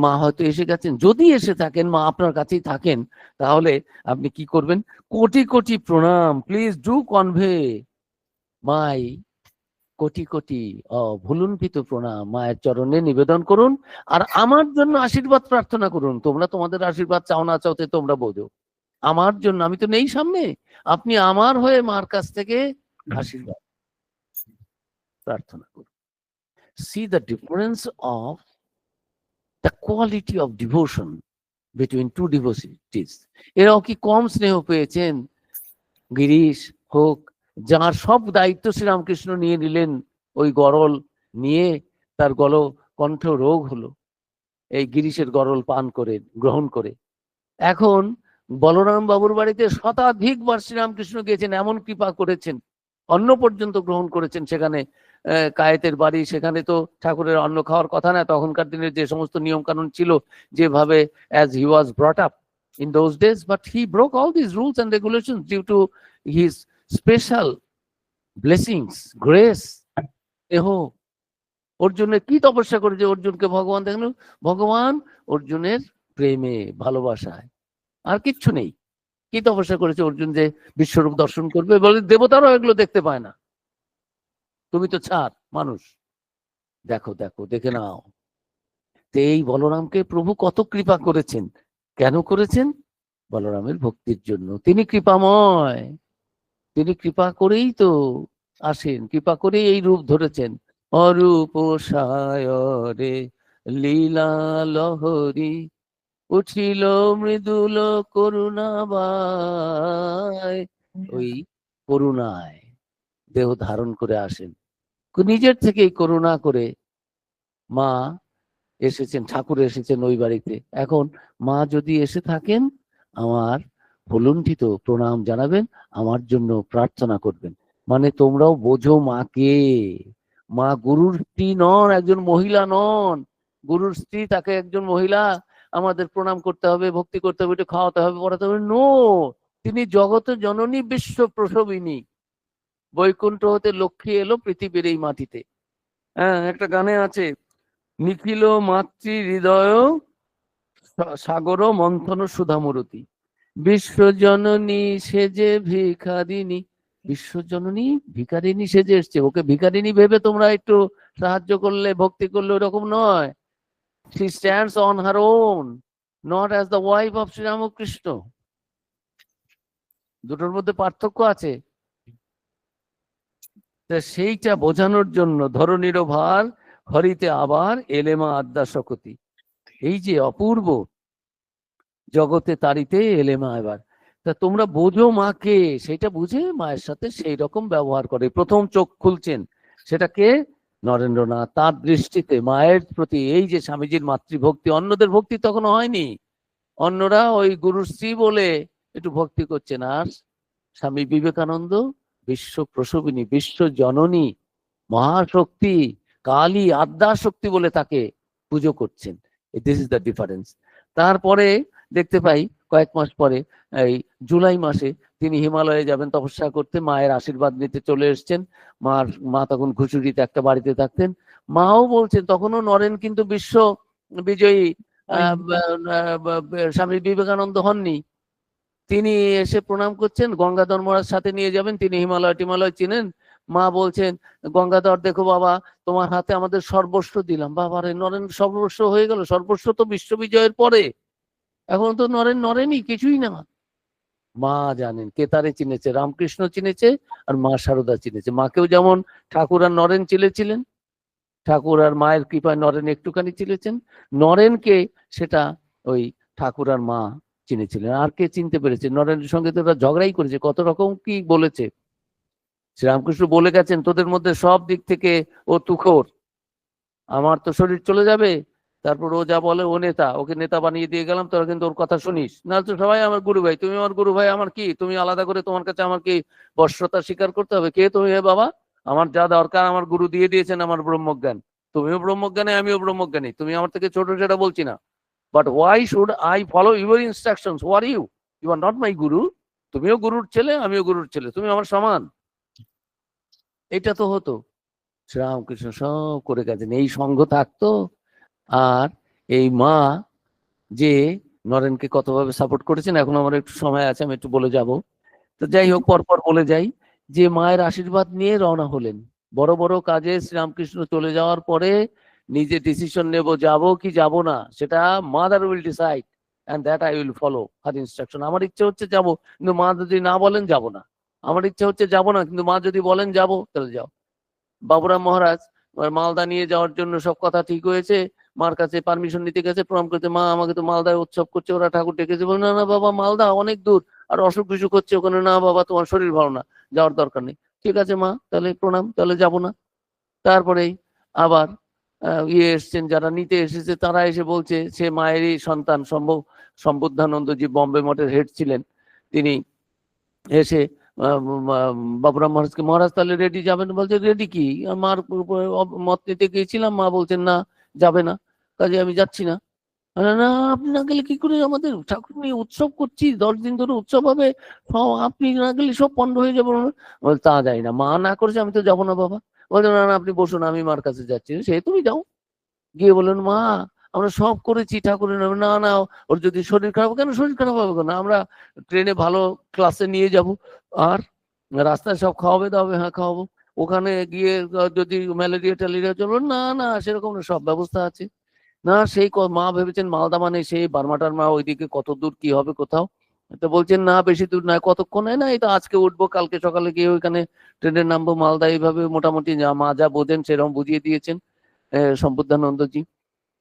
মা হয়তো এসে গেছেন, যদি এসে থাকেন মা আপনার কাছেই থাকেন, তাহলে আপনি কি করবেন? কোটি কোটি প্রণাম, প্লিজ ডু কনভে মাই কোটি কোটি ভুলুণ্ঠিত প্রণাম মায়ের চরণে নিবেদন করুন, আর আমার জন্য আশীর্বাদ প্রার্থনা করুন। তোমরা তোমাদের আশীর্বাদ চাও না চাওতে তোমরা বোঝো, আমার জন্য, আমি তো নেই সামনে, আপনি আমার হয়ে মার কাছ থেকে আশীর্বাদ প্রার্থনা করুন। See the difference of the quality of devotion between two devotees. এরাও কি কম স্নেহ পেয়েছেন? গিরিশ হোক, যার সব দায়িত্ব শ্রীরামকৃষ্ণ নিয়ে নিলেন, ওই গরল নিয়ে তার কণ্ঠ রোগ হলো এই গিরিশের গরল পান করে গ্রহণ করে। এখন বলরাম বাবুর বাড়িতে শতাধিকবার শ্রীরামকৃষ্ণ গিয়েছেন, এমন কৃপা করেছেন, অন্ন পর্যন্ত গ্রহণ করেছেন। সেখানে কায়েতের বাড়ি, সেখানে তো ঠাকুরের অন্ন খাওয়ার কথা না, তখনকার দিনের যে সমস্ত নিয়ম কানুন ছিল, যেভাবে as he was brought up in those days, but he broke all these rules and regulations due to his special blessings, grace. অর্জুনের কি তপস্যা করেছে? অর্জুনকে ভগবান দেখলো, ভগবান অর্জুনের প্রেমে ভালোবাসায়, আর কিচ্ছু নেই। কি তপস্যা করেছে অর্জুন যে বিশ্বরূপ দর্শন করবে? বলে দেবতারাও এগুলো দেখতে পায় না, তুমি তো ছাড় মানুষ, দেখো দেখো দেখে নাও। তো এই বলরামকে প্রভু কত কৃপা করেছেন। কেন করেছেন? বলরামের ভক্তির জন্য। তিনি কৃপাময়, তিনি কৃপা করেই তো আসেন, কৃপা করেই এই রূপ ধরেছেন। অরূপ সায়রে লীলা লহরী উঠিল মৃদুল করুণাবায়। ওই করুণায় দেহ ধারণ করে আসেন, নিজের থেকেই করুণা করে মা এসেছেন, ঠাকুর এসেছেন ওই বাড়িতে। এখন মা যদি এসে থাকেন, আমার ভুলুণ্ঠিত প্রণাম জানাবেন, আমার জন্য প্রার্থনা করবেন। মানে তোমরাও বোঝো মাকে। মা গুরুর স্ত্রী নন, একজন মহিলা নন। গুরুর স্ত্রী, তাকে একজন মহিলা আমাদের প্রণাম করতে হবে, ভক্তি করতে হবে, একটু খাওয়াতে হবে, পড়াতে হবে, নো। তিনি জগতের জননী, বিশ্ব প্রসবিনী। বৈকুণ্ঠ হতে লক্ষ্মী এলো পৃথিবীর এই মাটিতে। হ্যাঁ, একটা গানে আছে, নিখিল মাতৃ হৃদয় সাগর মন্থন সুধামূরতি, বিশ্বজননী সেজে ভিখারিণী। বিশ্বজননী ভিখারিণী সেজে এসছে, ওকে ভিখারিণী ভেবে তোমরা একটু সাহায্য করলে, ভক্তি করলে, ওরকম নয়। she stands on her own, not as the wife of Sri Ramakrishna. দুটোর মধ্যে পার্থক্য আছে। সেইটা বোঝানোর জন্য ধরণীর ভার হরিতে আবার এলেমা আদ্যা শকতি, এই যে অপূর্ব জগতে তারিতে এলেমা এবার। তা তোমরা বোঝো মাকে, সেটা বুঝে মায়ের সাথে সেই রকম ব্যবহার করে। প্রথম চোখ খুলছেন সেটাকে নরেন্দ্রনাথ, তার দৃষ্টিতে মায়ের প্রতি এই যে স্বামীজির মাতৃভক্তি, অন্যদের ভক্তি তখনও হয়নি, অন্যরা ওই গুরুশ্রী বলে একটু ভক্তি করছেন। আর স্বামী বিবেকানন্দ বিশ্ব প্রসবিনী, বিশ্ব জননী, মহাশক্তি, কালী, আদ্যা শক্তি বলে তাকে পুজো করছেন। This is the difference. তারপরে দেখতে পাই কয়েক মাস পরে, এই জুলাই মাসে তিনি হিমালয়ে যাবেন তপস্যা করতে, মায়ের আশীর্বাদ নিতে চলে এসছেন। মা তখন ঘুষুরিতে একটা বাড়িতে থাকতেন। মাও বলছেন, তখনও নরেন কিন্তু বিশ্ব বিজয়ী স্বামী বিবেকানন্দ হননি। তিনি এসে প্রণাম করছেন, গঙ্গাধর মহারাজ সাথে নিয়ে যাবেন, তিনি হিমালয় চিনেন। মা বলছেন, গঙ্গাধর দেখো বাবা, তোমার হাতে আমাদের সর্বস্ব দিলাম। বাবা রে, নরেন সর্বস্ব হয়ে গেল? সর্বস্ব তো বিশ্ববিজয়ের পরে, এখন তো নরেনই কিছুই না। মা জানেন কে তারে চিনেছে, রামকৃষ্ণ চিনেছে, আর মা সারদা চিনেছে। মাকেও যেমন ঠাকুর আর নরেন চিনেছিলেন, ঠাকুর আর মায়ের কৃপায় নরেন একটুখানি চিনেছেন, নরেনকে সেটা ওই ঠাকুর আর মা চিনেছিলেন। আর কে চিনতে পেরেছে? নরেনের সঙ্গে তো ওরা ঝগড়াই করেছে, কত রকম কি বলেছে। শ্রীরামকৃষ্ণ বলে গেছেন, তোদের মধ্যে সব দিক থেকে ও তুখোর, আমার তো শরীর চলে যাবে, তারপর ও যা বলে ও নেতা, ওকে নেতা বানিয়ে দিয়ে গেলাম, তোরা কিন্তু ওর কথা শুনিস না। তো সবাই আমার গুরু ভাই, তুমি আমার গুরু ভাই, আমার কি তুমি আলাদা করে তোমার কাছে আমার কি বর্ষতা স্বীকার করতে হবে? কে তুমি হে বাবা? আমার যা দরকার আমার গুরু দিয়ে দিয়েছেন, আমার ব্রহ্মজ্ঞান। তুমিও ব্রহ্মজ্ঞানী, আমিও ব্রহ্মজ্ঞানী, তুমি আমার থেকে ছোট সেটা বলছি না, but why should I follow your instructions? Who are you? You are not my guru. তুমিও গুরুর ছেলে, আমিও গুরুর ছেলে, তুমি আমার সমান। এটা তো হতো। শ্রীরামকৃষ্ণ সব করে গেছেন, এই সঙ্গ থাকতো। আর এই মা যে নরেনকে কতভাবে সাপোর্ট করেছেন, এখন আমার একটু সময় আছে, আমি একটু বলে যাব। তো যাই হোক, পরপর বলে যাই যে মায়ের আশীর্বাদ নিয়ে রওনা হলেন বড় বড় কাজে। শ্রীরামকৃষ্ণ চলে যাওয়ার পরে নিজে ডিসিশন নেব যাব কি যাব না, সেটা mother will decide and that I will follow her instruction. আমার ইচ্ছে হচ্ছে যাব, কিন্তু মা যদি না বলেন যাব না। আমার ইচ্ছে হচ্ছে যাব না, কিন্তু মা যদি বলেন যাব, তাহলে যাও। বাবুরাম মহারাজ মালদা নিয়ে যাওয়ার জন্য সব কথা ঠিক হয়েছে, মার কাছে পারমিশন নিতে গেছে, প্রণাম করতে, মা আমাকে তো মালদায় উৎসব করছে, ওরা ঠাকুর ডেকেছে। বলে না না বাবা, মালদা অনেক দূর, আর অসুখ বিসুখ হচ্ছে ওখানে, না বাবা তোমার শরীর ভালো না, যাওয়ার দরকার নেই। ঠিক আছে মা, তাহলে প্রণাম, তাহলে যাব না। তারপরেই আবার এসছেন, যারা নিতে এসেছে তারা এসে বলছে, সে মায়েরই সন্তান সম্বুদ্ধানন্দজি বম্বে মঠের হেড ছিলেন, তিনি এসে বাবুরাম মহারাজকে, মহারাজ তাহলে রেডি যাবেন? বলছে রেডি কি, মার মত নিতে গিয়েছিলাম, মা বলছেন না যাবে না, কাজে আমি যাচ্ছি না। না আপনি না গেলে কি করে, আমাদের ঠাকুর নিয়ে উৎসব করছি, 10 দিন ধরে উৎসব হবে, আপনি না গেলে সব পণ্ড হয়ে যাবো। বলছে তা যাই না, মা না করেছে আমি তো যাবো না বাবা। বলছে না না আপনি বসুন, আমি মার কাছে যাচ্ছি। সে তুমি যাও। গিয়ে বললেন, মা আমরা সব করেছি ঠাকুরের নামে। না না, ওর যদি শরীর খারাপ, কেন শরীর খারাপ হবে কেন, আমরা ট্রেনে ভালো ক্লাসে নিয়ে যাব, আর রাস্তায় সব খাওয়াবে দাওয়াবে। হ্যাঁ খাওয়াবো। ওখানে গিয়ে যদি ম্যালেরিয়া ট্যালেরিয়া চলবে, না না সেরকম না, সব ব্যবস্থা আছে। না সেই মা ভেবেছেন মালদা মানে সেই বার্মাটার মা, ওইদিকে কত দূর কি হবে কোথাও। তো বলছেন না বেশি দূর নয়, কতক্ষণে, না এই তো আজকে উঠবো, কালকে সকালে গিয়ে ওইখানে ট্রেনে নামবো মালদা। এইভাবে মোটামুটি মা যা বোঝেন সেরকম বুঝিয়ে দিয়েছেন সম্বুদ্ধানন্দজি।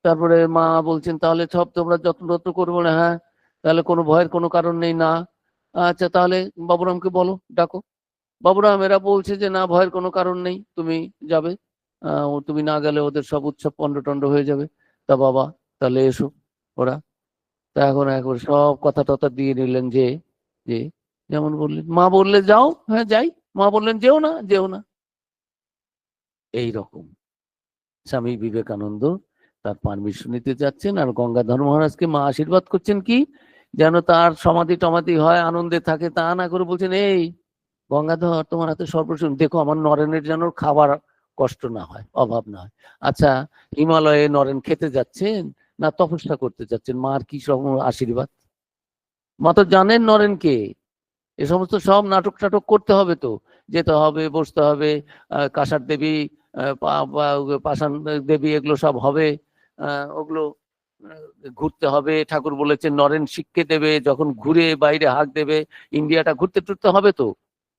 তারপরে মা বলছেন তাহলে সব তোমরা যত্ন করবো না? হ্যাঁ। তাহলে কোনো ভয়ের কোনো কারণ নেই? না। আচ্ছা তাহলে বাবুরামকে বলো, ডাকো। বাবুরাম এরা বলছে যে না ভয়ের কোনো কারণ নেই, তুমি যাবে, তুমি না গেলে ওদের সব উৎসব পণ্ড টন্ড হয়ে যাবে। তা বাবা তাহলে এসো। ওরা তা এখন একবার সব কথা টথা দিয়ে নিলেন, যে যে যেমন বললেন, মা বললে যাও, হ্যাঁ যাই, মা বললেন যেও না, যেও না। এইরকম স্বামী বিবেকানন্দ তার পারমিশন নিতে যাচ্ছেন, আর গঙ্গাধর মহারাজকে মা আশীর্বাদ করছেন কি, যেন তার সমাধি টমাধি হয়, আনন্দে থাকে, তা না করে বলছেন, এই গঙ্গাধর তোমার হাতে সর্বস্ব, দেখো আমার নরেনের যেন খাবার কষ্ট না হয়, অভাব না হয়। আচ্ছা হিমালয়ে নরেন খেতে যাচ্ছেন না তপস্যা করতে যাচ্ছেন, মার কি সব আশীর্বাদ? মা তো জানেন নরেনকে, এ সমস্ত সব নাটক টাটক করতে হবে, তো যেতে হবে, বসতে হবে, কাঁসার দেবী, পাষাণ দেবী, এগুলো সব হবে, ওগুলো ঘুরতে হবে। ঠাকুর বলেছেন নরেন শিক্ষে দেবে, যখন ঘুরে বাইরে হাঁক দেবে, ইন্ডিয়াটা ঘুরতে টুরতে হবে, তো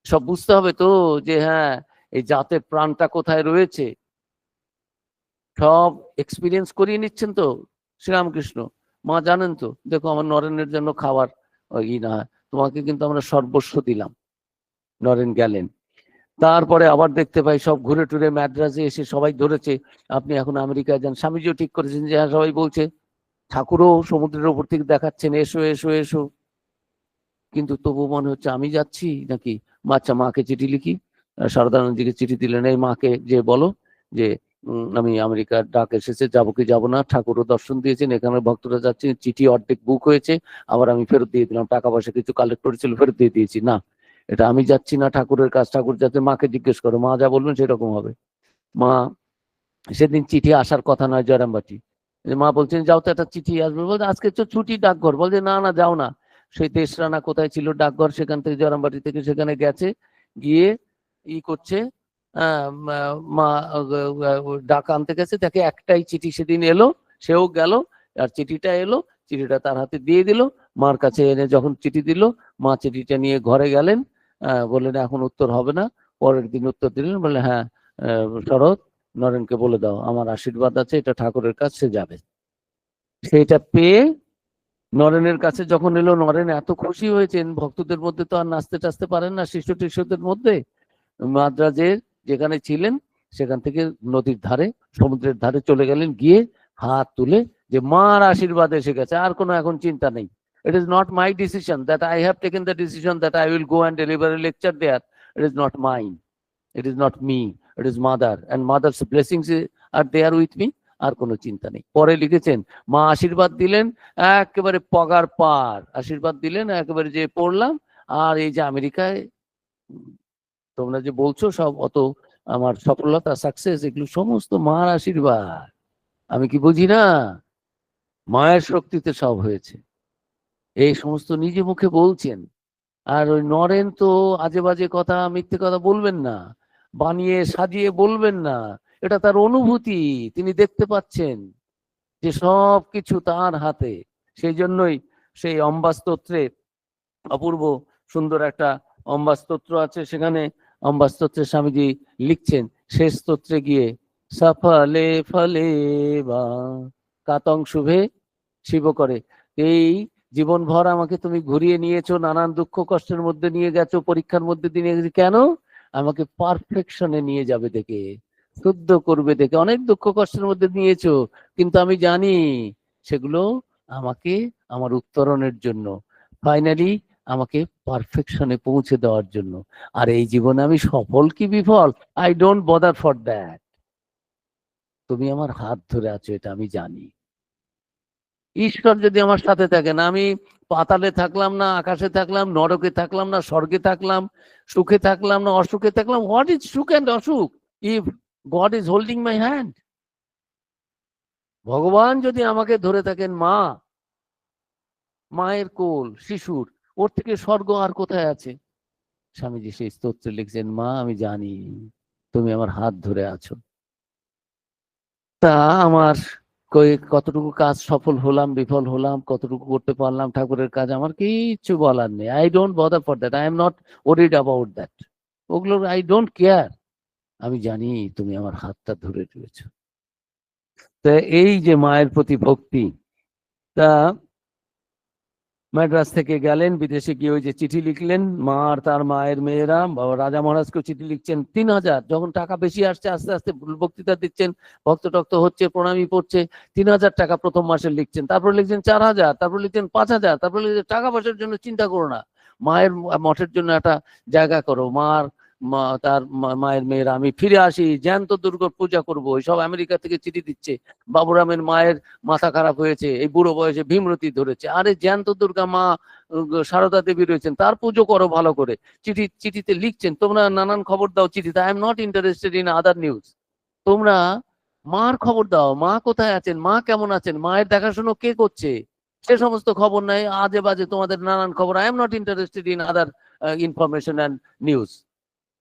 সব বুঝতে হবে তো, যে হ্যাঁ এই জাতের প্রাণটা কোথায় রয়েছে, সব এক্সপিরিয়েন্স করিয়ে নিচ্ছেন তো শ্রীরামকৃষ্ণ। মা জানেন তো, দেখো আমার নরেনের জন্য খাবার না, তোমাকে কিন্তু আমরা সর্বস্ব দিলাম। নরেন গেলেন। তারপরে আবার দেখতে পাই সব ঘুরে টুরে ম্যাড্রাসে এসে সবাই ধরেছে, আপনি এখন আমেরিকায় যান। স্বামীজিও ঠিক করেছেন যে হ্যাঁ, সবাই বলছে, ঠাকুরও সমুদ্রের উপর থেকে দেখাচ্ছেন এসো এসো এসো, কিন্তু তবু মনে হচ্ছে আমি যাচ্ছি নাকি। আচ্ছা মাকে চিঠি লিখি। সারদানন্দজিকে চিঠি দিলেন, এই মাকে যে বলো যে আমি আমেরিকার ডাক এসেছে, যাবো কি যাবো না, ঠাকুরও দর্শন দিয়েছেন, এখানে ভক্তরা যাচ্ছেন, চিঠি অর্ধেক বুক হয়েছে, আবার আমি ফেরত দিয়ে দিলাম, টাকা পয়সা কিছু কালেক্ট করেছিল ফেরত দিয়ে দিয়েছি। না এটা আমি যাচ্ছি না, ঠাকুরের কাজ, ঠাকুর যাতে, মাকে জিজ্ঞেস করো, মা যা বলবেন সেরকম হবে। মা সেদিন চিঠি আসার কথা নয় জয়রামবাটি, মা বলছেন যাও তো একটা চিঠি আসবে, বলছে আজকে তো ছুটি ডাকঘর, বলছে না না যাও না। সেই দেশরানা কোথায় ছিল ডাকঘর, সেখান থেকে জয়রামবাটি থেকে সেখানে গেছে, গিয়ে করছে, মা ডাক আনতে গেছে, তাকে একটাই চিঠি সেদিন এলো, সেও গেল, আর চিঠিটা এলো, চিঠিটা তার হাতে দিয়ে দিল। মার কাছে এনে যখন চিঠি দিল, মা চিঠিটা নিয়ে ঘরে গেলেন, বললেন এখন উত্তর হবে না। পরের দিন উত্তর দিলেন, বললেন হ্যাঁ শরৎ, নরেনকে বলে দাও আমার আশীর্বাদ আছে, এটা ঠাকুরের কাছে যাবে। সেইটা পেয়ে নরেনের কাছে যখন এলো, নরেন এত খুশি হয়েছেন, ভক্তদের মধ্যে তো আর নাচতে টাচতে পারেন না, শিষ্য টিষ্যদের মধ্যে, মাদ্রাজের যেখানে ছিলেন সেখান থেকে নদীর ধারে, সমুদ্রের ধারে চলে গেলেন, গিয়ে হাত তুলে যে মার আশীর্বাদ এসে গেছে, আর কোনো এখন চিন্তা নেই। It is not my decision that I have taken the decision that I will go and deliver a lecture there. It is not mine. It is not me. It is mother, and mother's blessings আর দে আর উইথ মি, আর কোনো চিন্তা নেই। পরে লিখেছেন মা আশীর্বাদ দিলেন, একেবারে পগার পার আশীর্বাদ দিলেন, একেবারে যে পড়লাম। আর এই যে আমেরিকায় তোমরা যে বলছো সব অত আমার সফলতা সাকসেস, এগুলো সমস্ত মার আশীর্বাদ। আমি কি বুঝি না? মায়ের শক্তিতে সব হয়েছে, এই সমস্ত নিজে মুখে বলছেন। আর ওই নরেন তো আজে বাজে কথা, মিথ্যে কথা বলবেন না, বানিয়ে সাজিয়ে বলবেন না। এটা তার অনুভূতি, তিনি দেখতে পাচ্ছেন যে সব কিছু তার হাতে। সেই জন্যই সেই অম্বা স্তোত্রে, অপূর্ব সুন্দর একটা অম্বা স্তোত্র আছে, সেখানে অম্বা স্তোত্রে স্বামীজি লিখছেন শেষ স্তোত্রে গিয়ে, সফলে ফলে বা কাতং শুভে শিব করে। এই জীবনভর আমাকে তুমি ঘুরিয়ে নিয়েছো, নানান দুঃখ কষ্টের মধ্যে নিয়ে গেছো, পরীক্ষার মধ্যে দিয়ে গেছো, কেন? আমাকে পারফেকশনে নিয়ে যাবে দেখে, শুদ্ধ করবে দেখে। অনেক দুঃখ কষ্টের মধ্যে নিয়েছো, কিন্তু আমি জানি সেগুলো আমাকে আমার উত্তরণের জন্য, ফাইনালি আমাকে পারফেকশনে পৌঁছে দেওয়ার জন্য। আর এই জীবনে আমি সফল কি বিফল, I don't bother for that. তুমি আমার হাত ধরে আছো, এটা আমি জানি। ঈশ্বর যদি আমার সাথে থাকেন, আমি পাতালে থাকলাম না, আকাশে থাকলাম, নরকে থাকলাম না, স্বর্গে থাকলাম, সুখে থাকলাম না, অসুখে থাকলাম, হোয়াট ইজ সুখ অ্যান্ড অসুখ if god is holding my hand? ভগবান যদি আমাকে ধরে থাকেন, মায়ের কোল শিশুর, ওর থেকে স্বর্গ আর কোথায় আছে? স্বামীজি সেই স্তোত্রে লিখছেন, মা আমি জানি তুমি আমার হাত ধরে আছো। তা আমার কতটুকু কাজ সফল হলাম, বিফল হলাম, কতটুকু করতে পারলাম ঠাকুরের কাজ, আমার কিচ্ছু বলার নেই। I don't bother for that, I am not worried about that, ওগুলো আই ডোন্ট কেয়ার। আমি জানি তুমি আমার হাতটা ধরে রয়েছো। তা এই যে মায়ের প্রতি ভক্তি, তা ম্যাড্রাস থেকে গেলেন, বিদেশে গিয়ে ওই যে চিঠি লিখলেন, মা আর তার মায়ের মেয়েরা বাবা রাজা মহারাজকেও চিঠি লিখছেন 3000। যখন টাকা বেশি আসছে, আস্তে আস্তে বক্তৃতা দিচ্ছেন, ভক্ত টক্ত হচ্ছে, প্রণামী পড়ছে, 3000 টাকা প্রথম মাসে লিখছেন, তারপর লিখছেন 4000, তারপর লিখছেন 5000, তারপর লিখছেন টাকা পয়সার জন্য চিন্তা করো না, মায়ের মঠের জন্য একটা জায়গা করো। তার মায়ের মেয়েরা, আমি ফিরে আসি, জ্যান্ত দুর্গা পূজা করবো। সব আমেরিকা থেকে চিঠি দিচ্ছে, বাবুরামের মায়ের মাথা খারাপ হয়েছে, এই বুড়ো বয়সে ভীমরতি ধরেছে, আরে জ্যান্ত দুর্গা মা সারদা দেবী রয়েছেন, তার পুজো করো ভালো করে। চিঠিতে লিখছেন, তোমরা নানান খবর দাও চিঠিতে, I am not interested in other news. তোমরা মার খবর দাও, মা কোথায় আছেন, মা কেমন আছেন, মায়ের দেখাশোনা কে করছে, সে সমস্ত খবর নাই, আজে বাজে তোমাদের নানান খবর। I am not interested in other information and news.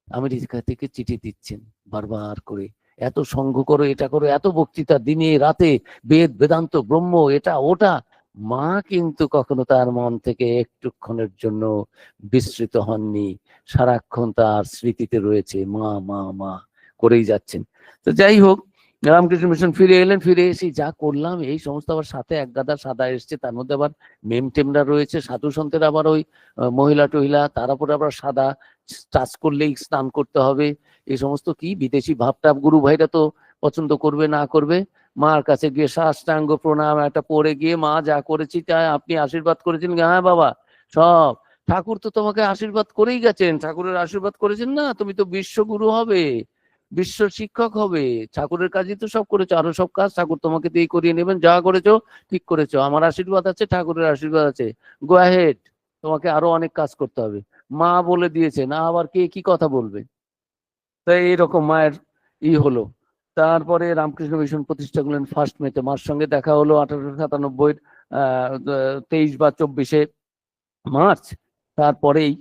America থেকে চিঠি দিচ্ছেন বারবার করে, এত সঙ্গ করো, এটা করো, এত বক্তৃতা দিনে রাতে, বেদ বেদান্ত ব্রহ্ম এটা ওটা। মা কিন্তু কখনো তার মন থেকে একটুক্ষণের জন্য বিস্মৃত হননি, সারাক্ষণ তার স্মৃতিতে রয়েছে, মা মা মা করেই যাচ্ছেন। তো যাই হোক, রামকৃষ্ণ মিশন ফিরে এলেন, ফিরে এসে যা করলাম এই সমস্ত, আবার সাথে এক গাদা সাদা এসছে, তার মধ্যে আবার মেম টেমরা রয়েছে, সাধু সন্তের আবার ওই মহিলা টহিলা, তার উপরে আবার সাদা, টাচ করলেই স্নান করতে হবে, এই সমস্ত কি বিদেশি ভাবটা গুরু ভাইরা তো পছন্দ করবে না করবে। মার কাছে গিয়ে সাষ্টাঙ্গ প্রণাম একটা পড়ে গিয়ে, মা যা করেছি তাই আপনি আশীর্বাদ করেছেন, হ্যাঁ বাবা সব ঠাকুর তো তোমাকে আশীর্বাদ করেই গেছেন, ঠাকুরের আশীর্বাদ করেছেন না, তুমি তো বিশ্বগুরু হবে, বিশ্ব শিক্ষক হবে, ঠাকুরের কাজই তো সব করেছো, আরো সব কাজ ঠাকুর তোমাকে দিয়ে করিয়ে নেবেন, যা করেছো ঠিক করেছো, আমার আশীর্বাদ আছে, ঠাকুরের আশীর্বাদ আছে, গো অ্যাহেড, তোমাকে আরো অনেক কাজ করতে হবে। মা বলে দিয়েছে না, আবার কে কি কথা বলবে। তাই এইরকম মায়ের হলো। তারপরে রামকৃষ্ণ মিশন প্রতিষ্ঠা করলেন 1 মেতে, মার সঙ্গে দেখা হলো 1897 23 বা 24 মার্চ। তারপরেই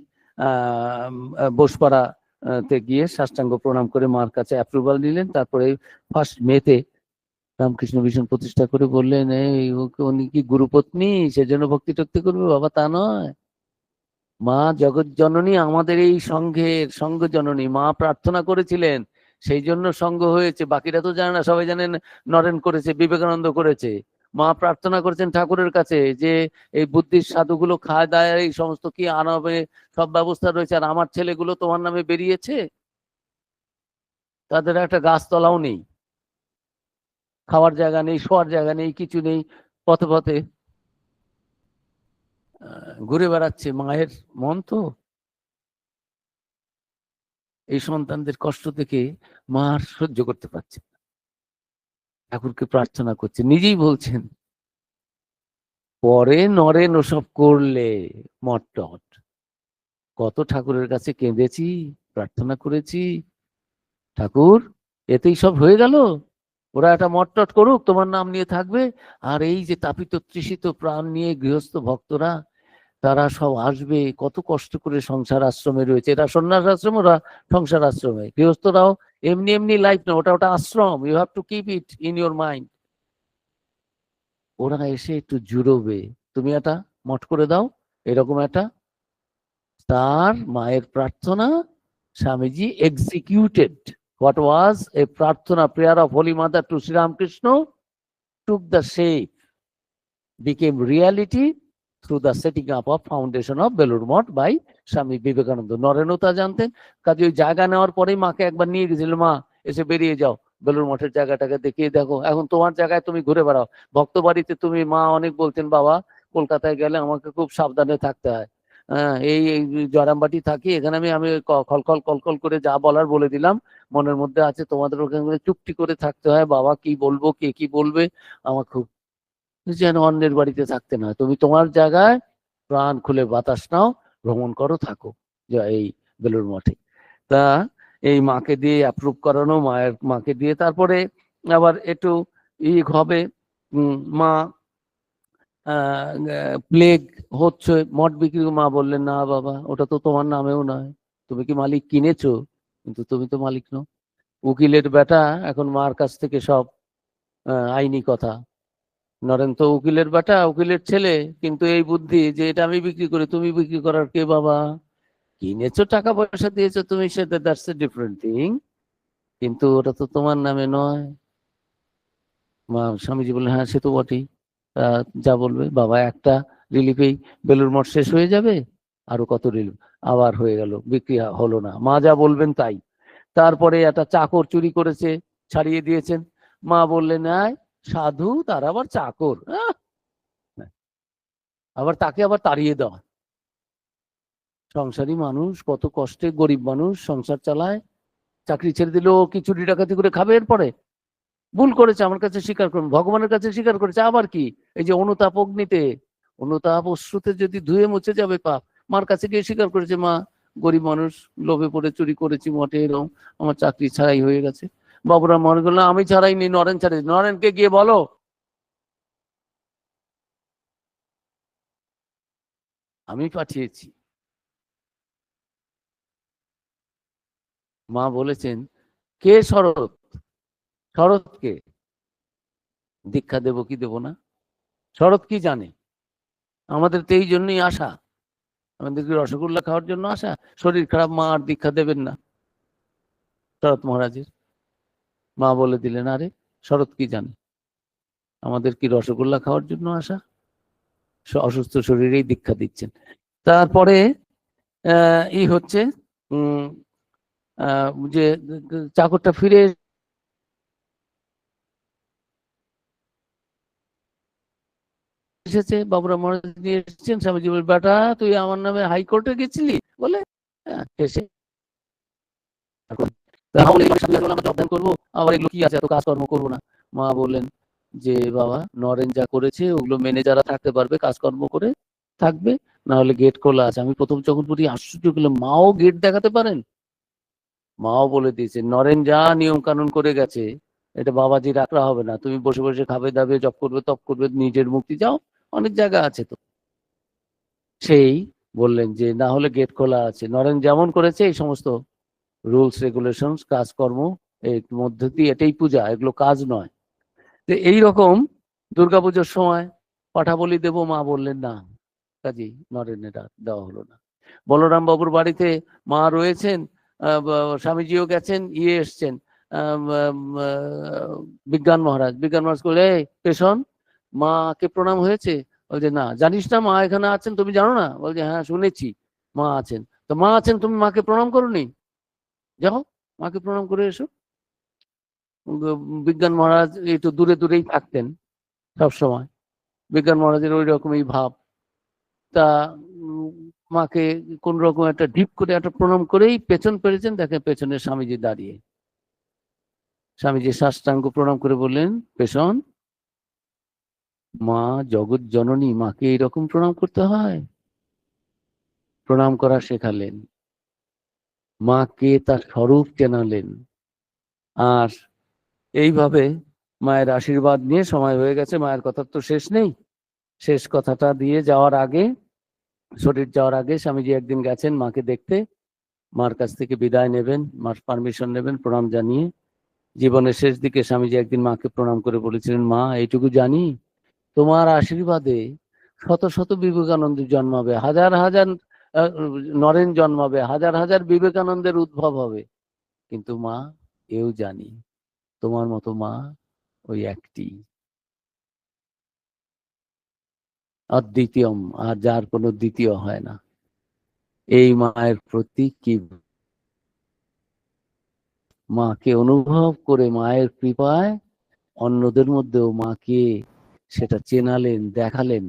বোসপাড়া তে গিয়ে সাষ্টাঙ্গ প্রণাম করে মার কাছে অ্যাপ্রুভাল নিলেন। তারপরে 1 মেতে রামকৃষ্ণ মিশন প্রতিষ্ঠা করে বললেন, এই উনি কি গুরুপত্নী, সেজন্য ভক্তি টক্তি করবে? বাবা তা নয়, মা জগৎ জননী, আমাদের এই সংঘের সঙ্গ জননী, মা প্রার্থনা করেছিলেন, সেই জন্য সঙ্গ হয়েছে। বাকিরা তো জানে না, সবাই জানেন নরেন করেছে, বিবেকানন্দ করেছে। মা প্রার্থনা করেছেন ঠাকুরের কাছে যে এই বুদ্ধির সাধুগুলো খায় দায়, এই সমস্ত কি আনবে, সব ব্যবস্থা রয়েছে, আর আমার ছেলেগুলো তোমার নামে বেরিয়েছে, তাদের একটা গাছতলাও নেই, খাওয়ার জায়গা নেই, শোয়ার জায়গা নেই, কিছু নেই, পথে পথে ঘুরে বেড়াচ্ছে। মায়ের মন তো এই সন্তানদের কষ্ট থেকে মা আর সহ্য করতে পারছে না। ঠাকুরকে প্রার্থনা করছে, নিজেই বলছেন। পরে নরেন ওসব করলে মটটট, কত ঠাকুরের কাছে কেঁদেছি, প্রার্থনা করেছি, ঠাকুর এতেই সব হয়ে গেল, ওরা একটা মটটট করুক, তোমার নাম নিয়ে থাকবে, আর এই যে তাপিত তৃষিত প্রাণ নিয়ে গৃহস্থ ভক্তরা তারা সব আসবে, কত কষ্ট করে সংসার আশ্রমে রয়েছে, এরা সন্ন্যাস আশ্রম, ওরা সংসার আশ্রমে, গৃহস্থরাও এমনি এমনি লাইফ না, ওটা ওটা আশ্রম, you have to keep it in your mind. ওরা এসে একটু জুড়োবে, তুমি একটা মঠ করে দাও, এরকম একটা। তার মায়ের প্রার্থনা স্বামীজি এক্সিকিউটেড। হোয়াট ওয়াজ এ প্রার্থনা, prayer of holy mother to Shri Ramakrishna took the shape, became reality through the setting up of foundation of Belur Math by Swami Vivekananda. নরেনও তা জানতেন, কাজে ওই জায়গা নেওয়ার পরেই মাকে একবার নিয়ে গেছিল, মা এসে বেরিয়ে যাও, বেলুড় মঠের জায়গাটাকে দেখিয়ে দেখো, এখন তোমার জায়গায় তুমি ঘুরে বেড়াও, ভক্ত বাড়িতে তুমি। মা অনেক বলতেন, বাবা কলকাতায় গেলে আমাকে খুব সাবধানে থাকতে হয়, এই এই জয়রামবাটি থাকি, এখানে আমি আমি খলখল কলকল করে যা বলার বলে দিলাম, মনের মধ্যে আছে, তোমাদের ওখানে চুপটি করে থাকতে হয়, বাবা কি বলবো, কে কি বলবে, আমার খুব, যেন অন্যের বাড়িতে থাকতে না, তুমি তোমার জায়গায় প্রাণ খুলে বাতাস নাও, ভ্রমণ করো, থাকো এই বেলুড় মঠে। তা এই মাকে দিয়ে অ্যাপ্রুভ করানো, মাকে দিয়ে, তারপরে আবার একটু হবে, মা প্লেগ হচ্ছে, মঠ বিক্রি, মা বললেন, না বাবা ওটা তো তোমার নামেও নয়, তুমি কি মালিক কিনেছো, কিন্তু তুমি তো মালিক নও। উকিলের বেটা এখন মার কাছ থেকে সব আইনি কথা, নরেন তো উকিলের বেটা, উকিলের ছেলে, কিন্তু এই বুদ্ধি যে এটা আমি বিক্রি করি, তুমি বিক্রি করার কে বাবা, কিনেছো টাকা পয়সা দিয়েছো তুমি, সেটা দ্যাটস এ ডিফারেন্ট থিং, কিন্তু ওটা তো তোমার নামে নয়। মা, স্বামীজি বললেন, হ্যাঁ সে তো বটেই, যা বলবে বাবা, একটা রিলিফেই বেলুড় মঠ শেষ হয়ে যাবে, আরো কত রিলিফ, আবার হয়ে গেল, বিক্রি হলো না, মা যা বলবেন তাই। তারপরে একটা চাকর চুরি করেছে, ছাড়িয়ে দিয়েছেন, মা বললেন, নাই সাধু তার আবার চাকর, আবার তাকে আবার তাড়িয়ে দেওয়া, সংসারী মানুষ কত কষ্টে, গরিব মানুষ সংসার চালায়, চাকরি ছেড়ে দিলেও কি চুরি ডাকাতি করে খাবে? এরপরে ভুল করেছে, আমার কাছে স্বীকার করুন, ভগবানের কাছে স্বীকার করেছে, আবার কি, এই যে অনুতাপ অগ্নিতে, অনুতাপ অশ্রুতে যদি ধুয়ে মুছে যাবে পাপ, মার কাছে গিয়ে স্বীকার করেছে, মা গরিব মানুষ, লোভে পড়ে চুরি করেছি মঠে, এরকম আমার চাকরি ছাড়াই হয়ে গেছে। বাবুরা মনে করলো, আমি ছাড়াইনি, নরেন ছাড়াই, নরেনকে গিয়ে বলো। আমি পাঠিয়েছি। মা বলেছেন, কে শরৎ, শরৎকে দীক্ষা দেবো কি দেবো না, শরৎ কি জানে, আমাদের তো এই জন্যই আসা, আমাদের কি রসগোল্লা খাওয়ার জন্য আসা, শরীর খারাপ, মা আর দীক্ষা দেবেন না শরৎ মহারাজের। মা বলে দিলেন, আরে শরৎ কি জানে, আমাদের কি রসগোল্লা খাওয়ার জন্য আসা, অসুস্থ শরীরেই দীক্ষা দিচ্ছেন। তারপরে ই হচ্ছে, যে চাকরটা ফিরে এসেছে, বাবুরা মহারাজ নিয়ে এসেছেন, স্বামীজি বলে, বেটা তুই আমার নামে হাইকোর্টে গেছিলি বলে, এসে অধ্যয়ন করবো, আবার এগুলো কি আছে, এত কাজকর্ম করবো না। মা বললেন যে, বাবা নরেন যা করেছে ওগুলো মেনে যারা থাকতে পারবে, কাজকর্ম করে থাকবে, না হলে গেট খোলা আছে। আমি প্রথম যখন বলি আশ্চর্য করলাম, মাও গেট দেখাতে পারেন। মাও বলে দিয়েছে, নরেন যা নিয়ম কানুন করে গেছে, এটা বাবাজি রাখা হবে না, তুমি বসে বসে খাবে দাবে, জপ করবে তপ করবে, নিজের মুক্তি, যাও অনেক জায়গা আছে তো। সেই বললেন যে, না হলে গেট খোলা আছে, নরেন যেমন করেছে এই সমস্ত রুলস রেগুলেশন কাজকর্ম, এর মধ্যে দিয়ে, এটাই পূজা, এগুলো কাজ নয়। তো এইরকম দুর্গাপুজোর সময় পাঠা বলি দেবো, মা বললেন না, কাজী নরেন এটা দেওয়া হলো না। বলরাম বাবুর বাড়িতে মা রয়েছেন, স্বামীজিও গেছেন, এসছেন, বিজ্ঞান মহারাজ, বিজ্ঞান মহারাজ বলে, পেশন মাকে প্রণাম হয়েছে? বলছে, না। জানিস না মা এখানে আছেন, তুমি জানো না? বলছে, হ্যাঁ শুনেছি মা আছেন। তো মা আছেন, তুমি মাকে প্রণাম করোনি? যাও মাকে প্রণাম করে এসো। বিজ্ঞান মহারাজ একটু দূরে দূরেই থাকতেন সবসময়, বিজ্ঞান মহারাজের ওই রকমই ভাব। তা মাকে কোন রকম একটা ঢিপ করে একটা প্রণাম করেই পেছন পেরেছেন, দেখে পেছনে স্বামীজি দাঁড়িয়ে। স্বামীজি সাষ্টাঙ্গ প্রণাম করে বললেন, পেশন, মা জগৎ জননী, মাকে এরকম প্রণাম করতে হয়। প্রণাম করা শেখালেন, মাকে তার স্বরূপ চেনালেন। আর এইভাবে মায়ের আশীর্বাদ নিয়ে, সময় হয়ে গেছে, মায়ের কথার তো শেষ নেই, শেষ কথাটা দিয়ে যাওয়ার আগে, শরীর যাওয়ার আগে স্বামীজি একদিন গেছেন মাকে দেখতে, মার কাছ থেকে বিদায় নেবেন, মার পারমিশন নেবেন প্রণাম জানিয়ে। জীবনের শেষ দিকে স্বামীজি একদিন মাকে প্রণাম করে বলেছিলেন, মা এইটুকু জানি, তোমার আশীর্বাদে শত শত বিবেকানন্দের জন্মাবে, হাজার হাজার নরেন জন্মাবে, হাজার হাজার বিবেকানন্দের উদ্ভব হবে, কিন্তু মা এও জানি তোমার মতো মা ওই একটি, অদ্বিতীয়ম, আর যার কোনো দ্বিতীয় হয় না। এই মায়ের প্রতি কি মাকে অনুভব করে, মায়ের কৃপায় অন্যদের মধ্যেও মাকে সেটা চেনালেন, দেখালেন,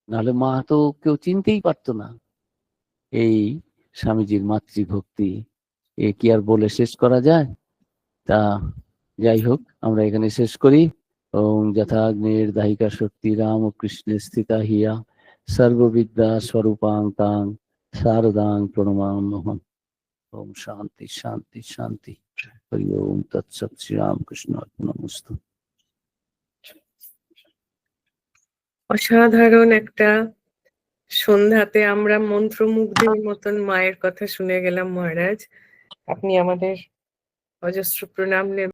নাহলে মা তো কেউ চিনতেই পারতো না। এই স্বামীজির মাতৃভক্তি, এ কি আর বলে শেষ করা যায়? তা যাই হোক, আমরা এখানে শেষ করি। ওম যথাগ্নির দাহিকা শক্তি রাম ও কৃষ্ণের স্থিতা হিয়া সর্ববিদ্যা স্বরূপাং তাং শারদাং প্রণমাম্যহম। ওম শান্তি শান্তি শান্তি। হরি ওম তৎসৎ। শ্রীরামকৃষ্ণ অর্পণমস্তু। অসাধারণ একটা সন্ধ্যাতে আমরা মন্ত্রমুগ্ধের মতন মায়ের কথা শুনে গেলাম মহারাজ। আপনি আমাদের অজস্র প্রণাম নেবেন।